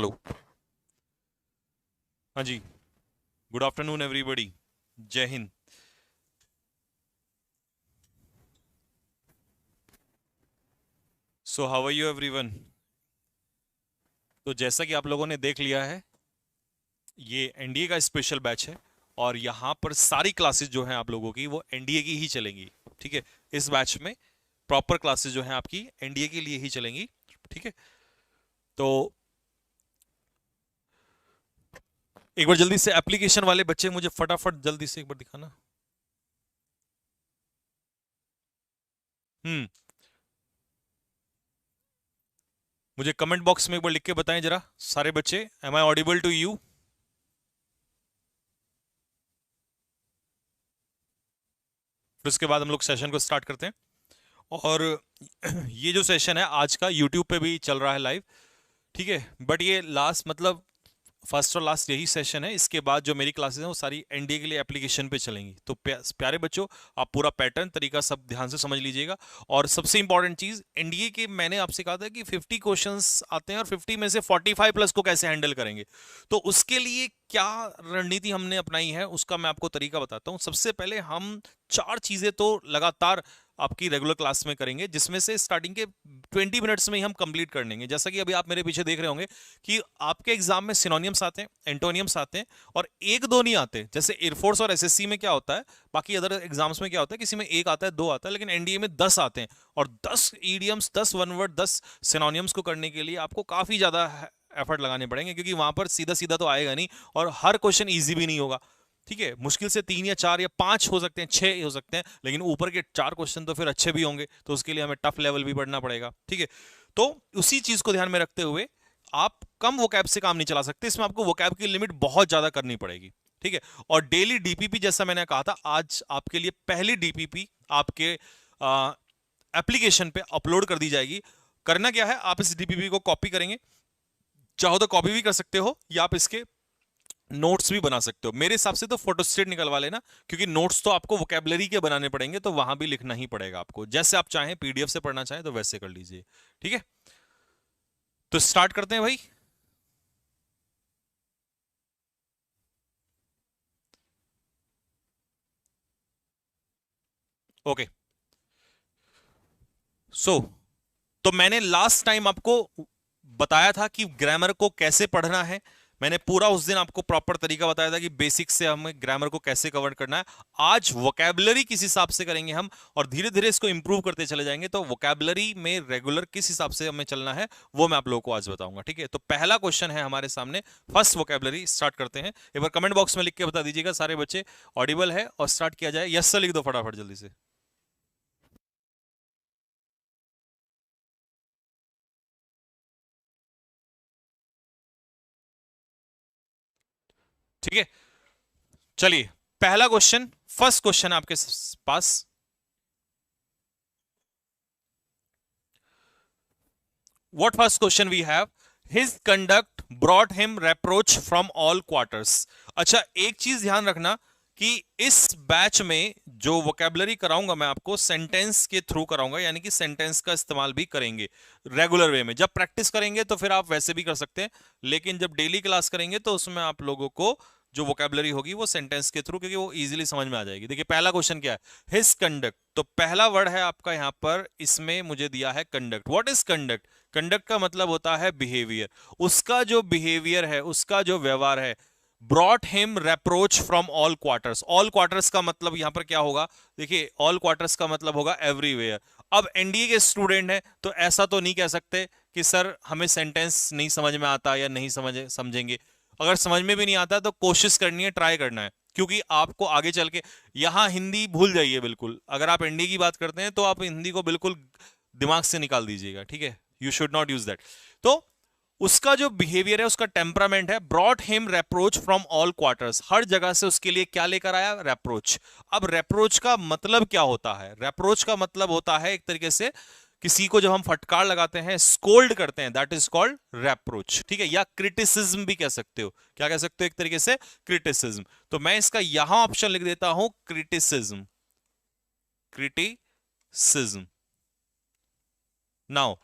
Hello. हाँ जी। Good afternoon everybody. Jai Hind. So how are you everyone. तो जैसा कि आप लोगों ने देख लिया है, ये एनडीए का स्पेशल बैच है और यहाँ पर सारी क्लासेस जो हैं आप लोगों की वो एनडीए की ही चलेंगी। ठीक है। इस बैच में प्रॉपर क्लासेस जो हैं आपकी एनडीए के लिए ही चलेंगी। ठीक है। तो एक बार जल्दी से एप्लीकेशन वाले बच्चे मुझे फटाफट जल्दी से एक बार दिखाना। हम्म। मुझे कमेंट बॉक्स में एक बार लिख के बताएं जरा सारे बच्चे, am I audible to you. फिर उसके बाद हम लोग सेशन को स्टार्ट करते हैं। और ये जो सेशन है आज का यूट्यूब पे भी चल रहा है लाइव। ठीक है। बट ये लास्ट मतलब फर्स्ट और लास्ट यही सेशन है। इसके बाद जो मेरी क्लासेस हैं वो सारी एनडीए के लिए एप्लीकेशन पे चलेंगी। तो प्यारे बच्चों, आप पूरा पैटर्न तरीका सब ध्यान से समझ लीजिएगा। और सबसे इंपॉर्टेंट चीज, एनडीए के मैंने आपसे कहा था कि 50 क्वेश्चंस आते हैं और 50 में से 45 प्लस को कैसे हैंडल करेंगे। तो उसके लिए क्या रणनीति हमने अपनाई है उसका मैं आपको तरीका बताता हूं। सबसे पहले हम चार चीजें तो लगातार आपकी रेगुलर क्लास में करेंगे, जिसमें से स्टार्टिंग के 20 मिनट्स में ही हम कंप्लीट कर लेंगे। जैसा कि अभी आप मेरे पीछे देख रहे होंगे कि आपके एग्जाम में सिनोनियम्स आते हैं, एंटोनियम्स आते हैं और एक दो नहीं आते। जैसे एयरफोर्स और एसएससी में क्या होता है, बाकी अदर एग्जाम्स में क्या होता है, किसी में एक आता है, दो आता है, लेकिन एनडीए में 10 आते हैं। और 10 ईडियम्स, 10 वन वर्ड, 10 सिनोनियम्स को करने के लिए आपको काफी ज्यादा एफर्ट लगाने पड़ेंगे, क्योंकि वहां पर सीधा सीधा तो आएगा नहीं और हर क्वेश्चन ईजी भी नहीं होगा। ठीक है। मुश्किल से 3 या 4 या 5 हो सकते हैं, 6 हो सकते हैं, लेकिन ऊपर के 4 क्वेश्चन तो फिर अच्छे भी होंगे, तो उसके लिए हमें टफ लेवल भी पढ़ना पड़ेगा। ठीक है। तो उसी चीज को ध्यान में रखते हुए आप कम वोकैब से काम नहीं चला सकते। इसमें आपको वोकैब की लिमिट बहुत ज्यादा करनी पड़ेगी। ठीक है। और डेली डीपीपी, जैसा मैंने कहा था, आज आपके लिए पहली डीपीपी आपके एप्लीकेशन पे अपलोड कर दी जाएगी। करना क्या है, आप इस डीपीपी को कॉपी करेंगे, चाहो तो कॉपी भी कर सकते हो या आप इसके नोट्स भी बना सकते हो। मेरे हिसाब से तो फोटोस्टेट निकलवा लेना, क्योंकि नोट्स तो आपको वोकैबुलरी के बनाने पड़ेंगे, तो वहां भी लिखना ही पड़ेगा आपको। जैसे आप चाहें, पीडीएफ से पढ़ना चाहें तो वैसे कर लीजिए। ठीक है। तो स्टार्ट करते हैं भाई। ओके। सो तो मैंने लास्ट टाइम आपको बताया था कि ग्रामर को कैसे पढ़ना है। मैंने पूरा उस दिन आपको प्रॉपर तरीका बताया था कि बेसिक से हमें ग्रामर को कैसे कवर करना है। आज वोकैबुलरी किस हिसाब से करेंगे हम, और धीरे धीरे इसको इंप्रूव करते चले जाएंगे। तो वोकैबुलरी में रेगुलर किस हिसाब से हमें चलना है वो मैं आप लोगों को आज बताऊंगा। ठीक है। तो पहला क्वेश्चन है हमारे सामने, फर्स्ट वोकैबुलरी। स्टार्ट करते हैं। एक बार कमेंट बॉक्स में लिख के बता दीजिएगा सारे बच्चे ऑडिबल है, और स्टार्ट किया जाए। यस सर लिख दो फटाफट जल्दी से। ठीक है। चलिए, पहला क्वेश्चन, फर्स्ट क्वेश्चन आपके पास। What first question we have? His conduct brought him reproach from all quarters. अच्छा, एक चीज ध्यान रखना कि इस बैच में जो वोकेबलरी कराऊंगा मैं आपको सेंटेंस के थ्रू कराऊंगा, यानी कि सेंटेंस का इस्तेमाल भी करेंगे रेगुलर वे में। जब प्रैक्टिस करेंगे तो फिर आप वैसे भी कर सकते हैं, लेकिन जब डेली क्लास करेंगे तो उसमें आप लोगों को जो वोकेबलरी होगी वो सेंटेंस के थ्रू, क्योंकि वो इजीली समझ में आ जाएगी। देखिए पहला क्वेश्चन क्या है, हिज कंडक्ट। तो पहला वर्ड है आपका यहां पर, इसमें मुझे दिया है conduct. What is conduct? Conduct का मतलब होता है बिहेवियर। उसका जो बिहेवियर है, उसका जो व्यवहार है। Brought him reproach from all quarters. All quarters का मतलब यहां पर क्या होगा? देखिए, ऑल क्वार्टर्स का मतलब होगा एवरीवेयर। अब एनडीए के स्टूडेंट हैं तो ऐसा तो नहीं कह सकते कि सर हमें सेंटेंस नहीं समझ में आता या नहीं समझेंगे। अगर समझ में भी नहीं आता तो कोशिश करनी है, ट्राई करना है, क्योंकि आपको आगे चल के यहां हिंदी भूल जाइए बिल्कुल। अगर आप एनडीए की बात करते हैं तो आप हिंदी को बिल्कुल दिमाग से निकाल दीजिएगा। ठीक है। You should not use that. तो उसका जो बिहेवियर है, उसका टेम्परामेंट है, brought him reproach from all quarters. हर जगह से उसके लिए क्या लेकर आया? रेप्रोच। अब रेप्रोच का मतलब क्या होता है? रेप्रोच का मतलब होता है एक तरीके से किसी को जब हम फटकार लगाते हैं, स्कोल्ड करते हैं, दैट इज कॉल्ड रेप्रोच। ठीक है। या क्रिटिसिज्म भी कह सकते हो। क्या कह सकते हो? एक तरीके से क्रिटिसिज्म। तो मैं इसका यहां ऑप्शन लिख देता हूं, क्रिटिसिज्म। क्रिटिसिज्म। नाउ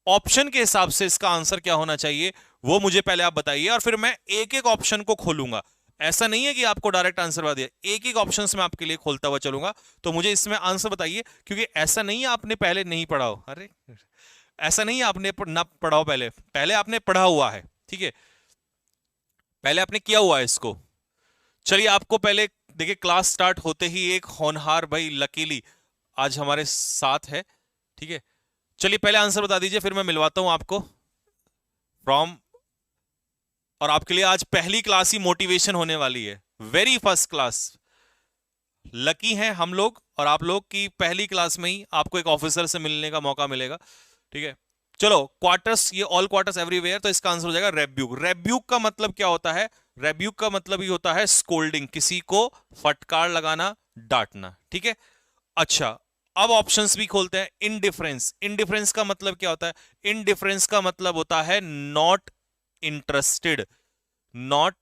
ऑप्शन के हिसाब से इसका आंसर क्या होना चाहिए? वो मुझे पहले आप बताइए, और फिर मैं एक एक ऑप्शन को खोलूंगा। ऐसा नहीं है कि आपको डायरेक्ट आंसर बता दिया, एक एक ऑप्शन में आपके लिए खोलता हुआ चलूंगा। तो मुझे इसमें आंसर बताइए, क्योंकि ऐसा नहीं है आपने पहले नहीं पढ़ा हो। अरे ऐसा नहीं है आपने ना पढ़ा हो, पहले पहले आपने पढ़ा हुआ है, ठीक है, पहले आपने किया हुआ है इसको। चलिए आपको पहले देखिए, क्लास स्टार्ट होते ही एक होनहार भाई लकीली आज हमारे साथ है, ठीक है। चलिए पहले आंसर बता दीजिए, फिर मैं मिलवाता हूं आपको फ्रॉम। और आपके लिए आज पहली क्लास ही मोटिवेशन होने वाली है, वेरी फर्स्ट क्लास। लकी हैं हम लोग और आप लोग की पहली क्लास में ही आपको एक ऑफिसर से मिलने का मौका मिलेगा, ठीक है। चलो क्वार्टर्स, ये ऑल क्वार्टर्स एवरीवेयर, तो इसका आंसर हो जाएगा रेब्यूक। रेब्यूक का मतलब क्या होता है? रेब्यूक का मतलब ही होता है स्कोल्डिंग, किसी को फटकार लगाना, डांटना, ठीक है। अच्छा, अब ऑप्शंस भी खोलते हैं। इनडिफरेंस, इनडिफरेंस का मतलब क्या होता है? इनडिफरेंस का मतलब होता है नॉट इंटरेस्टेड, नॉट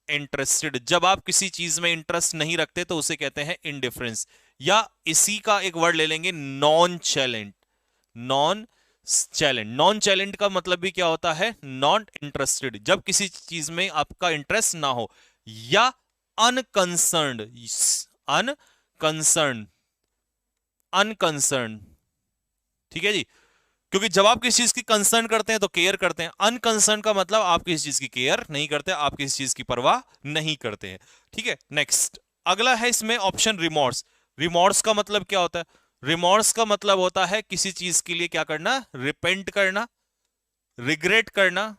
इंटरेस्टेड। जब आप किसी चीज में इंटरेस्ट नहीं रखते तो उसे कहते हैं इनडिफरेंस। या इसी का एक वर्ड ले लेंगे, नॉन चैलेंट। नॉन चैलेंट, नॉन चैलेंट का मतलब भी क्या होता है? नॉट इंटरेस्टेड, जब किसी चीज में आपका इंटरेस्ट ना हो। या अनकंसर्न्ड, अनकंसर्न, अनकंसर्न, ठीक है जी। क्योंकि जब आप किसी चीज की कंसर्न करते हैं तो केयर करते हैं, अनकंसर्न का मतलब आप किसी चीज की केयर नहीं करते, आप किसी चीज की परवाह नहीं करते हैं, ठीक है। नेक्स्ट, अगला है इसमें ऑप्शन रिमोर्स। रिमोर्स का मतलब क्या होता है? रिमोर्स का मतलब होता है किसी चीज के लिए क्या करना? रिपेंट करना, रिग्रेट करना,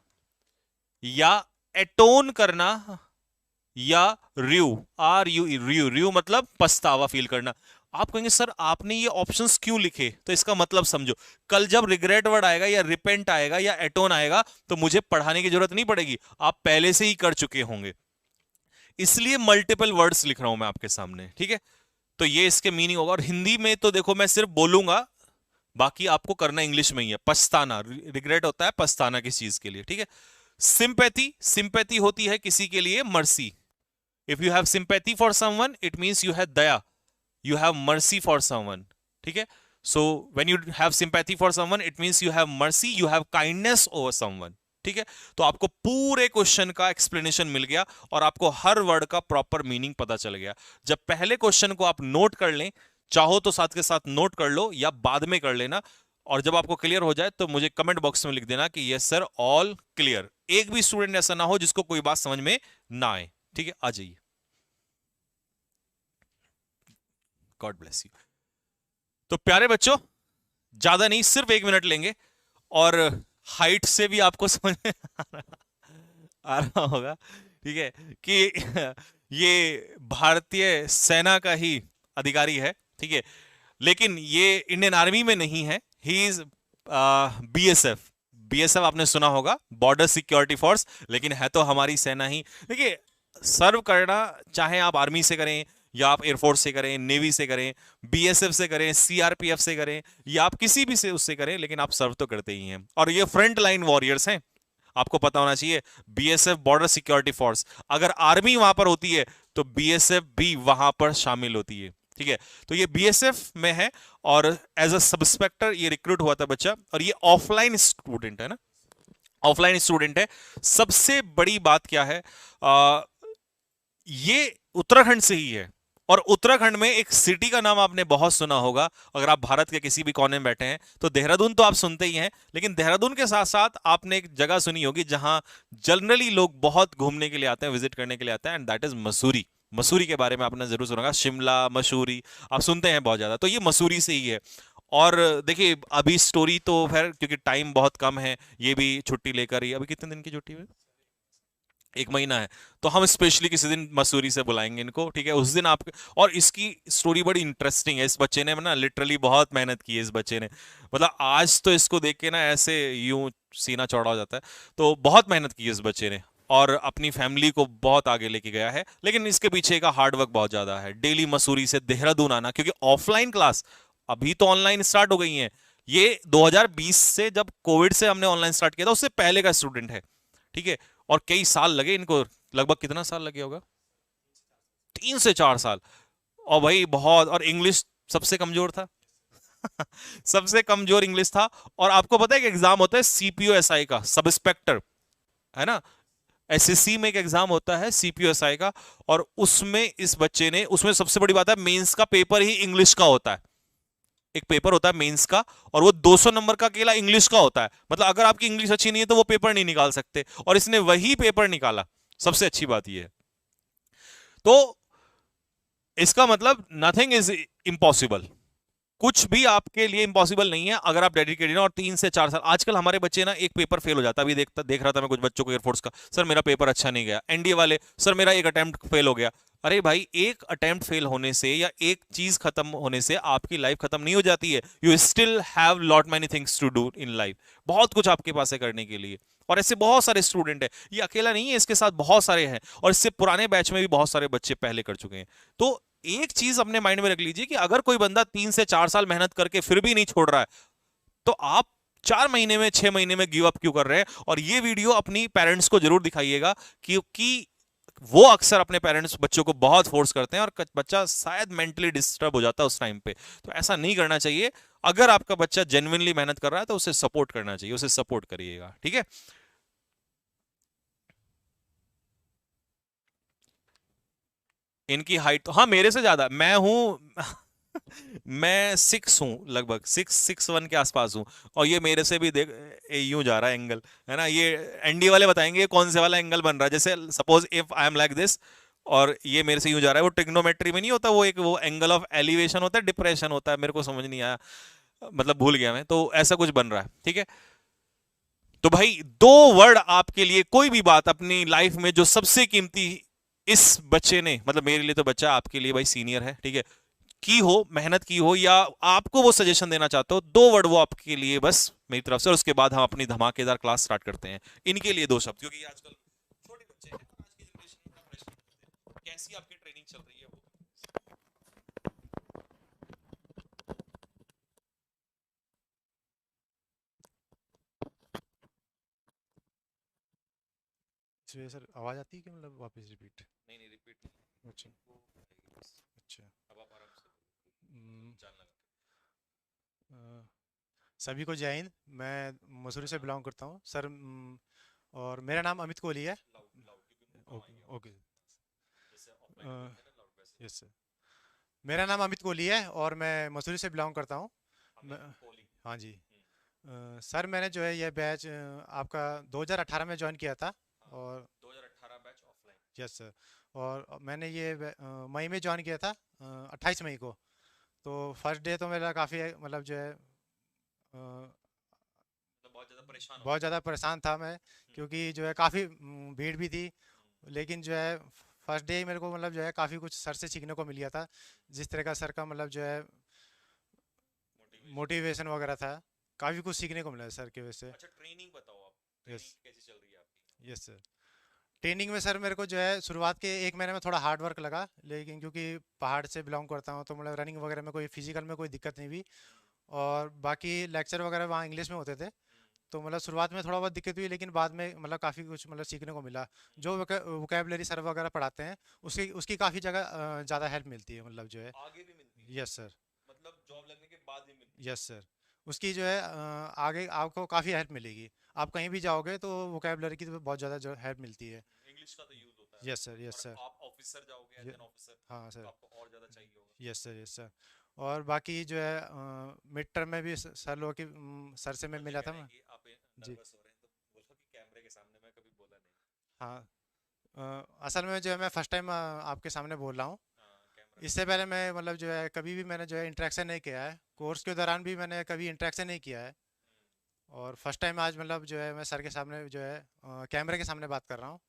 या एटोन करना, या र्यू, आर यू, र्यू, र्यू मतलब पछतावा फील करना। आप कहेंगे सर आपने ये ऑप्शंस क्यों लिखे? तो इसका मतलब समझो, कल जब रिग्रेट वर्ड आएगा या रिपेंट आएगा या एटोन आएगा तो मुझे पढ़ाने की जरूरत नहीं पड़ेगी, आप पहले से ही कर चुके होंगे। इसलिए मल्टीपल वर्ड्स लिख रहा हूं मैं आपके सामने, ठीक है। तो ये इसके मीनिंग होगा। और हिंदी में तो देखो मैं सिर्फ बोलूंगा, बाकी आपको करना इंग्लिश में ही है। पछताना, रिग्रेट होता है पछताना किसी चीज के लिए, ठीक है। सिंपैथी, सिंपैथी होती है किसी के लिए mercy. If you have sympathy for someone it means you have Daya, you have mercy for someone, ठीक है। so when you have sympathy for someone it means you have mercy, you have kindness over someone, ठीक है। तो आपको पूरे question का explanation मिल गया और आपको हर वर्ड का प्रॉपर मीनिंग पता चल गया। जब पहले क्वेश्चन को आप नोट कर लें, चाहो तो साथ के साथ नोट कर लो या बाद में कर लेना, और जब आपको क्लियर हो जाए तो मुझे कमेंट बॉक्स में लिख देना कि यस सर ऑल क्लियर। एक भी स्टूडेंट ऐसा ना हो जिसको कोई बात समझ में ना आए, ठीक है। आ जाइए, गॉड ब्लेस यू। तो प्यारे बच्चों, ज्यादा नहीं, सिर्फ 1 मिनट लेंगे और हाइट से भी आपको समझ में आ रहा होगा, ठीक है, कि ये भारतीय सेना का ही अधिकारी है, ठीक है। लेकिन ये इंडियन आर्मी में नहीं है, ही इज बीएसएफ। बीएसएफ आपने सुना होगा, बॉर्डर सिक्योरिटी फोर्स, लेकिन है तो हमारी सेना ही। देखिए, सर्व करना चाहे आप आर्मी से करें या आप एयरफोर्स से करें, नेवी से करें, बीएसएफ से करें, सीआरपीएफ से करें, या आप किसी भी से उससे करें, लेकिन आप सर्व तो करते ही हैं। और ये फ्रंट लाइन वॉरियर्स हैं, आपको पता होना चाहिए। बीएसएफ बॉर्डर सिक्योरिटी फोर्स, अगर आर्मी वहां पर होती है तो बीएसएफ भी वहां पर शामिल होती है, ठीक है। तो ये बीएसएफ में है और एज अ सब इंस्पेक्टर ये रिक्रूट हुआ था बच्चा, और ये ऑफलाइन स्टूडेंट है ना, ऑफलाइन स्टूडेंट है। सबसे बड़ी बात क्या है, ये उत्तराखंड से ही है। और उत्तराखंड में एक सिटी का नाम आपने बहुत सुना होगा, अगर आप भारत के किसी भी कोने में बैठे हैं तो देहरादून तो आप सुनते ही हैं, लेकिन देहरादून के साथ साथ आपने एक जगह सुनी होगी जहां जनरली लोग बहुत घूमने के लिए आते हैं, विजिट करने के लिए आते हैं, and that is Mussoorie. Mussoorie के बारे में आपने जरूर सुना होगा, शिमला, मसूरी, आप सुनते हैं बहुत ज्यादा, तो ये मसूरी से ही है। और देखिए अभी स्टोरी तो खैर क्योंकि टाइम बहुत कम है, ये भी छुट्टी लेकर ही, अभी कितने दिन की छुट्टी है? 1 महीना है, तो हम स्पेशली किसी दिन मसूरी से बुलाएंगे इनको, ठीक है। उस दिन आप, और इसकी स्टोरी बड़ी इंटरेस्टिंग है। इस बच्चे ने ना लिटरली बहुत मेहनत की है इस बच्चे ने, मतलब आज तो इसको देख के ना ऐसे यूं सीना चौड़ा हो जाता है। तो बहुत मेहनत की है इस बच्चे ने और अपनी फैमिली को बहुत आगे लेके गया है, लेकिन इसके पीछे का हार्डवर्क बहुत ज्यादा है। डेली मसूरी से देहरादून आना, क्योंकि ऑफलाइन क्लास अभी तो ऑनलाइन स्टार्ट हो गई है, ये 2020 से जब कोविड से हमने ऑनलाइन स्टार्ट किया था उससे पहले का स्टूडेंट है, ठीक है। और कई साल लगे इनको, लगभग कितना साल लगे होगा? 3 से 4 साल। और भाई बहुत, और इंग्लिश सबसे कमजोर था सबसे कमजोर इंग्लिश था। और आपको पता है कि एग्जाम होता है सीपीओ एसआई का, सब इंस्पेक्टर, है ना। एसएससी में एक एग्जाम होता है सीपीयूएसआई का, और उसमें इस बच्चे ने, उसमें सबसे बड़ी बात है मेंस का पेपर ही इंग्लिश का होता है। एक पेपर होता है मेंस का, और वो 200 नंबर का अकेला इंग्लिश का होता है। मतलब अगर आपकी इंग्लिश अच्छी नहीं है तो वो पेपर नहीं निकाल सकते, और इसने वही पेपर निकाला। सबसे अच्छी बात ये है। तो इसका मतलब नथिंग इज इम्पॉसिबल। कुछ भी आपके लिए इम्पॉसिबल नहीं है अगर आप डेडिकेटेड हैं। और 3 से 4 साल, आजकल हमारे बच्चे ना एक पेपर फेल हो जाता है। अभी देख रहा था मैं कुछ बच्चों को एयरफोर्स का, सर मेरा पेपर अच्छा नहीं गया। एनडीए वाले, सर मेरा एक अटेम्प्ट फेल हो गया। अरे भाई, एक अटेम्प्ट फेल होने से या एक चीज खत्म होने से आपकी लाइफ खत्म नहीं हो जाती है। You still have lot many things to do in life. बहुत कुछ आपके पास है करने के लिए। और ऐसे बहुत सारे स्टूडेंट है, ये अकेला नहीं है, इसके साथ बहुत सारे हैं, और इससे पुराने बैच में भी बहुत सारे बच्चे पहले कर चुके हैं। तो एक चीज अपने माइंड में रख लीजिए कि अगर कोई बंदा 3 से 4 साल मेहनत करके फिर भी नहीं छोड़ रहा है, तो आप 4 महीने में, 6 महीने में गिव अप क्यों कर रहे हैं। और ये वीडियो अपनी पेरेंट्स को जरूर दिखाइएगा, क्योंकि वो अक्सर अपने पेरेंट्स बच्चों को बहुत फोर्स करते हैं, और बच्चा शायद मेंटली डिस्टर्ब हो जाता है उस टाइम पे। तो ऐसा नहीं करना चाहिए। अगर आपका बच्चा जेन्युइनली मेहनत कर रहा है तो उसे सपोर्ट करना चाहिए, उसे सपोर्ट करिएगा, ठीक है। इनकी हाइट तो हाँ मेरे से ज्यादा, मैं हूं मैं 6 हूँ, लगभग 6'1" के आसपास हूँ। और ये मेरे से भी देख, यूं जा रहा है एंगल, है ना। ये एनडी वाले बताएंगे ये कौन से वाला एंगल बन रहा है। जैसे suppose if I am like this, और ये मेरे से यूं जा रहा है। वो ट्रिग्नोमेट्री में नहीं होता, वो एक वो एंगल ऑफ एलिवेशन होता है, डिप्रेशन होता है, मेरे को समझ नहीं आया, मतलब भूल गया मैं। तो ऐसा कुछ बन रहा है, ठीक है। तो भाई, 2 वर्ड आपके लिए, कोई भी बात अपनी लाइफ में जो सबसे कीमती इस बच्चे ने, मतलब मेरे लिए तो बच्चा आपके लिए भाई सीनियर है, ठीक है, की हो, मेहनत की हो, या आपको वो सजेशन देना चाहते हो, 2 वर्ड वो आपके लिए बस मेरी तरफ से। और उसके बाद हम अपनी धमाकेदार क्लास स्टार्ट करते हैं। इनके लिए 2 शब्द, क्योंकि ये आजकल छोटे बच्चे हैं, आज की जनरेशन का प्रश्न, कैसी आपकी ट्रेनिंग चल रही है वो। इसमें सर आवाज़ आती है कि मतलब वापस रिपीट? नहीं नहीं, रिपीट नहीं, अच्छा। इनको आएगी बस। अच्छा। अब आप आराम से हम्म, जान लगा। अ, सभी को जय हिंद। मैं मसूरी आपका से नाम, बिलोंग करता हूँ सर। और मेरा नाम अमित कोहली है। लाउड लाउड, क्योंकि उनको कम ओके आएगी ओके। आवाज। जैसे ऑफलाइन में बोलते हैं ना लाउड, वैसे। Yes sir. मेरा नाम अमित कोहली है और मैं मसूरी से बिलोंग करता हूँ। अमित मैं- कोहली। हाँ जी। हम्म। सर मैंने जो है ये बैच आपका 2018 में ज्वाइन किया था। हाँ, और 2018 बैच ऑफलाइन। Yes sir. और मैंने ये मई में ज्वाइन किया था, 28 मई को। तो फर्स्ट डे तो मेरा काफ़ी मतलब जो है मतलब बहुत ज्यादा परेशान हो बहुत गए थे। ज़्यादा परेशान था मैं, हम्म, क्योंकि जो है काफ़ी भीड़ भी थी। हम्म, लेकिन जो है फर्स्ट डे ही मेरे को मतलब जो है काफ़ी कुछ सर से सीखने को मिल गया था। जिस तरह का सर का मतलब जो है मोटिवेशन। मोटिवेशन वगैरह था, काफ़ी कुछ सीखने को मिला सर की वजह से। अच्छा, ट्रेनिंग बताओ आप, यस। ट्रेनिंग कैसी चल रही है आपकी। Yes sir. ट्रेनिंग में सर मेरे को जो है शुरुआत के 1 महीने में थोड़ा हार्ड वर्क लगा, लेकिन क्योंकि पहाड़ से बिलोंग करता हूँ तो मतलब रनिंग वगैरह में कोई फिजिकल में कोई दिक्कत नहीं हुई। और बाकी लेक्चर वगैरह वहाँ इंग्लिश में होते थे। तो मतलब शुरुआत में थोड़ा बहुत दिक्कत हुई, लेकिन बाद में मतलब काफ़ी कुछ मतलब सीखने को मिला। जो वोकेबलरी सर वगैरह पढ़ाते हैं उसकी उसकी काफ़ी जगह ज़्यादा हेल्प मिलती है मतलब जो है। आगे भी मिलती है, यस सर। मतलब जॉब लगने के बाद भी मिलती है। Yes sir. उसकी जो है आगे आपको काफ़ी हेल्प मिलेगी। आप कहीं भी जाओगे तो वोकेबलरी की तो बहुत ज़्यादा जो हेल्प मिलती है। इंग्लिश का तो यूज होता है। Yes sir. यस और सर। आप ऑफिसर जाओगे एज ये- एन ऑफिसर, हाँ तो सर। आपको और ज्यादा चाहिए होगा। Yes sir. Yes sir. और बाकी जो है मिड टर्म में भी सर लोगों की सर से मैं बच्चे मिला कह था रहे हैं मैं। कि आप जी। नर्वस हो रहे हैं, तो बोलो कि कैमरे के सामने मैं कभी बोला नहीं। हाँ। असल में जो है मैं फ़र्स्ट टाइम आपके सामने बोल रहा हूँ। हाँ, कैमरा के इससे सामने। पहले मैं मतलब जो है कभी भी मैंने जो है इंटरेक्शन नहीं किया है, कोर्स के दौरान भी मैंने कभी इंटरेक्शन नहीं किया है। और फर्स्ट टाइम आज मतलब जो है मैं सर के सामने जो है कैमरे के सामने बात कर रहा हूँ।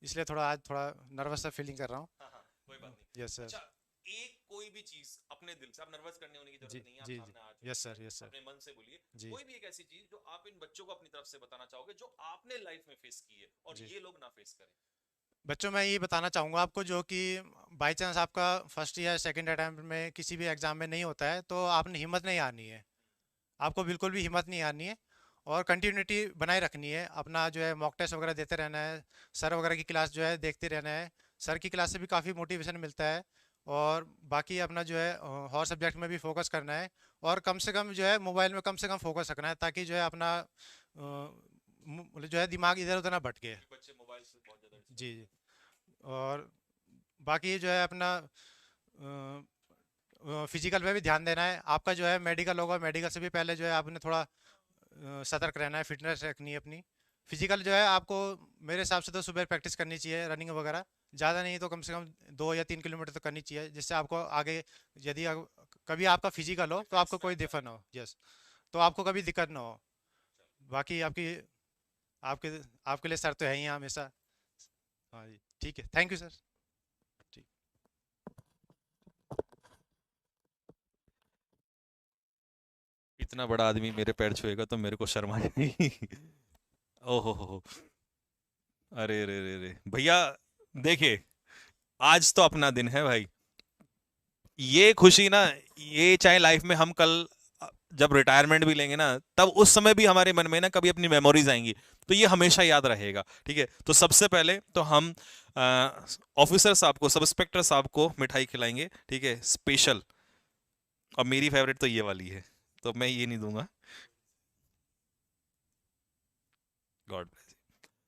इसलिए थोड़ा आज थोड़ा नर्वस सा फीलिंग कर रहा हाँ हाँ, कोई बात हूँ। नहीं। Yes sir. अच्छा, एक कोई भी चीज अपने दिल से, आप नर्वस करने होने की जी जरूरत नहीं है, आप जी जी। सामने आ चुके यस हैं, सर। Yes sir. अपने मन से बोलिए। जी कोई भी एक ऐसी चीज जो आप इन बच्चों को अपनी तरफ से बताना चाहोगे, जो आपने लाइफ में फेस की है और जी। ये लोग ना फेस करें। बच्चों मैं ये बताना चाहूँगा आपको, जो कि बाई चांस आपका फर्स्ट या सेकंड अटैम्प्ट में किसी भी एग्ज़ाम में नहीं होता है, तो आपने हिम्मत नहीं हारनी है। आपको बिल्कुल भी हिम्मत नहीं हारनी है। और कंटिन्यूटी बनाए रखनी है। अपना जो है मॉक टेस्ट वगैरह देते रहना है। सर वगैरह की क्लास जो है देखते रहना है। सर की क्लास से भी काफ़ी मोटिवेशन मिलता है। और बाकी अपना जो है और सब्जेक्ट में भी फोकस करना है। और कम से कम जो है मोबाइल में कम से कम फोकस रखना है, ताकि जो है अपना मतलब जो है दिमाग इधर उधर ना भटके। बच्चे मोबाइल से बहुत ज्यादा। जी जी। और बाकी जो है अपना फिजिकल पे भी ध्यान देना है आपका। जो है मेडिकल होगा, मेडिकल से भी पहले जो है आपने थोड़ा सतर्क रहना है, फिटनेस रखनी है अपनी। फिजिकल जो है आपको मेरे हिसाब से तो सुबह प्रैक्टिस करनी चाहिए, रनिंग वगैरह। ज़्यादा नहीं तो कम से कम 2 या 3 किलोमीटर तो करनी चाहिए, जिससे आपको आगे यदि कभी आपका फिजिकल हो तो आपको कोई दिक्कत ना हो। यस, तो आपको कभी दिक्कत ना हो। बाकी आपकी आपके आपके लिए सर तो है ही हैं हमेशा। हाँ जी, ठीक है, थैंक यू सर। ठीक। इतना बड़ा आदमी मेरे पैर छुएगा तो मेरे को शर्म आ जाएगी। ओहो हो। अरे रे रे रे भैया, देखिए, आज तो अपना दिन है भाई। ये खुशी ना, ये चाहे लाइफ में हम कल जब रिटायरमेंट भी लेंगे ना, तब उस समय भी हमारे मन में ना कभी अपनी मेमोरीज आएंगी, तो ये हमेशा याद रहेगा। ठीक है, तो सबसे पहले तो हम ऑफिसर साहब को, सब इंस्पेक्टर साहब को मिठाई खिलाएंगे, ठीक है, स्पेशल। और मेरी फेवरेट तो ये वाली है, तो मैं ये नहीं दूंगा। God bless.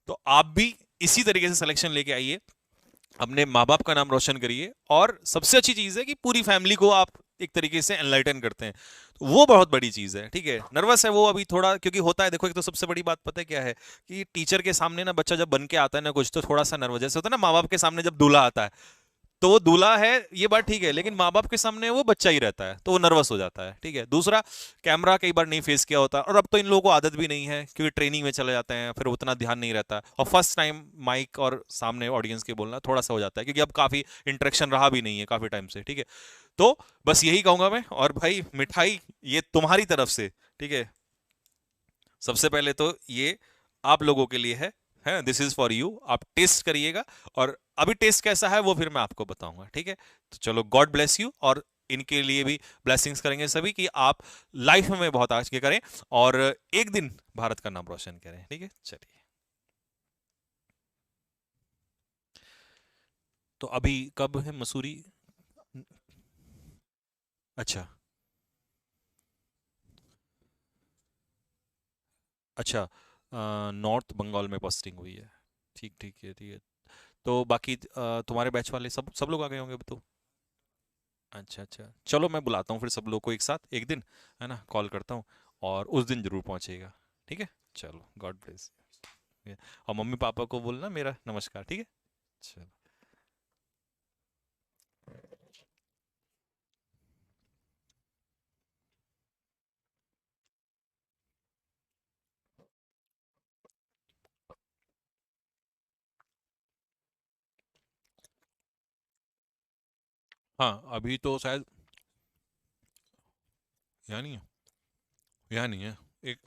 तो आप भी इसी तरीके से सिलेक्शन लेके आइए, अपने माँ बाप का नाम रोशन करिए, और सबसे अच्छी चीज है कि पूरी फैमिली को आप एक तरीके से एनलाइटन करते हैं, तो वो बहुत बड़ी चीज है। ठीक है, नर्वस है वो अभी थोड़ा, क्योंकि होता है, देखो, एक तो सबसे बड़ी बात पता है क्या है, कि टीचर के सामने ना बच्चा जब बन के आता है ना कुछ, तो थोड़ा सा नर्वस जैसे होता है ना, माँ बाप के सामने जब दूल्हा आता है, तो वो दूल्हा है, ये बात ठीक है, लेकिन माँ बाप के सामने वो बच्चा ही रहता है, तो वो नर्वस हो जाता है। ठीक है, दूसरा, कैमरा कई बार नहीं फेस किया होता, और अब तो इन लोगों को आदत भी नहीं है, क्योंकि ट्रेनिंग में चले जाते हैं, फिर उतना ध्यान नहीं रहता, और फर्स्ट टाइम माइक और सामने ऑडियंस के बोलना थोड़ा सा हो जाता है, क्योंकि अब काफी इंटरेक्शन रहा भी नहीं है काफी टाइम से। ठीक है, तो बस यही कहूंगा मैं। और भाई, मिठाई ये तुम्हारी तरफ से, ठीक है, सबसे पहले तो ये आप लोगों के लिए है, दिस इज फॉर यू, आप टेस्ट करिएगा, और अभी टेस्ट कैसा है वो फिर मैं आपको बताऊंगा। ठीक है, तो चलो, गॉड ब्लेस यू, और इनके लिए भी ब्लेसिंग्स करेंगे सभी, कि आप लाइफ में बहुत आगे करें, और एक दिन भारत का नाम रोशन करें। ठीक है, चलिए। तो अभी कब है मसूरी? अच्छा। अच्छा, नॉर्थ बंगाल में पोस्टिंग हुई है। ठीक ठीक है, ठीक है। तो बाकी तुम्हारे बैच वाले सब सब लोग आ गए होंगे अब तो। अच्छा अच्छा, चलो मैं बुलाता हूँ फिर सब लोग को एक साथ एक दिन, है ना, कॉल करता हूँ, और उस दिन जरूर पहुँचेगा। ठीक है, चलो, गॉड ब्लेस। और मम्मी पापा को बोलना मेरा नमस्कार। ठीक है, चलो। हाँ, अभी तो शायद यहाँ नहीं है, यहाँ नहीं है। एक,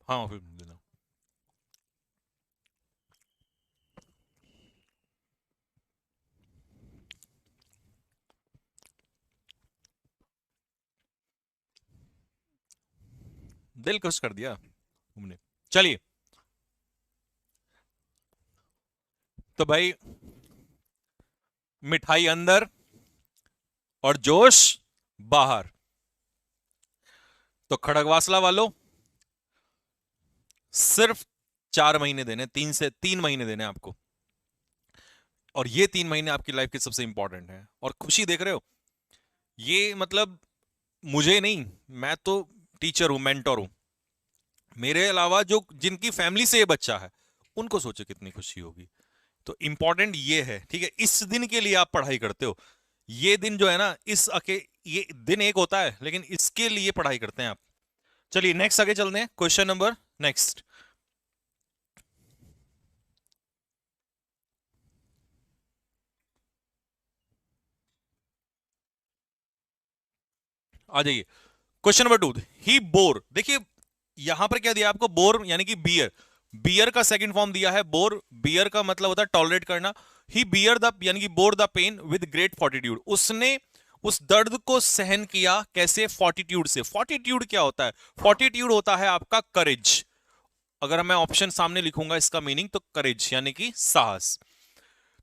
हाँ फिर देना। दिल खुश कर दिया तुमने। चलिए, तो भाई, मिठाई अंदर और जोश बाहर। तो खड़गवासला वालों, सिर्फ 4 महीने देने, 3 से 3 महीने देने आपको, और ये 3 महीने आपकी लाइफ के सबसे इंपॉर्टेंट है। और खुशी देख रहे हो, ये मतलब मुझे नहीं, मैं तो टीचर हूं, मेंटर हूं, मेरे अलावा जो जिनकी फैमिली से ये बच्चा है, उनको सोचो कितनी खुशी होगी। तो इंपॉर्टेंट ये है, ठीक है, इस दिन के लिए आप पढ़ाई करते हो। ये दिन जो है ना, ये दिन एक होता है, लेकिन इसके लिए पढ़ाई करते हैं आप। चलिए, नेक्स्ट आगे चलते हैं, क्वेश्चन नंबर नेक्स्ट आ जाइए। क्वेश्चन नंबर 2, ही बोर, देखिए यहां पर क्या दिया आपको, बोर यानी कि बियर। बियर का सेकंड फॉर्म दिया है बोर, बियर का मतलब होता है टॉलरेट करना। ही बियर द यानी कि bore the pain with great fortitude, उसने उस दर्द को सहन किया कैसे, फोर्टिट्यूड से। फोर्टिट्यूड क्या होता है? फोर्टिट्यूड होता है आपका करेज। अगर मैं ऑप्शन सामने लिखूंगा इसका मीनिंग, तो करेज यानी कि साहस।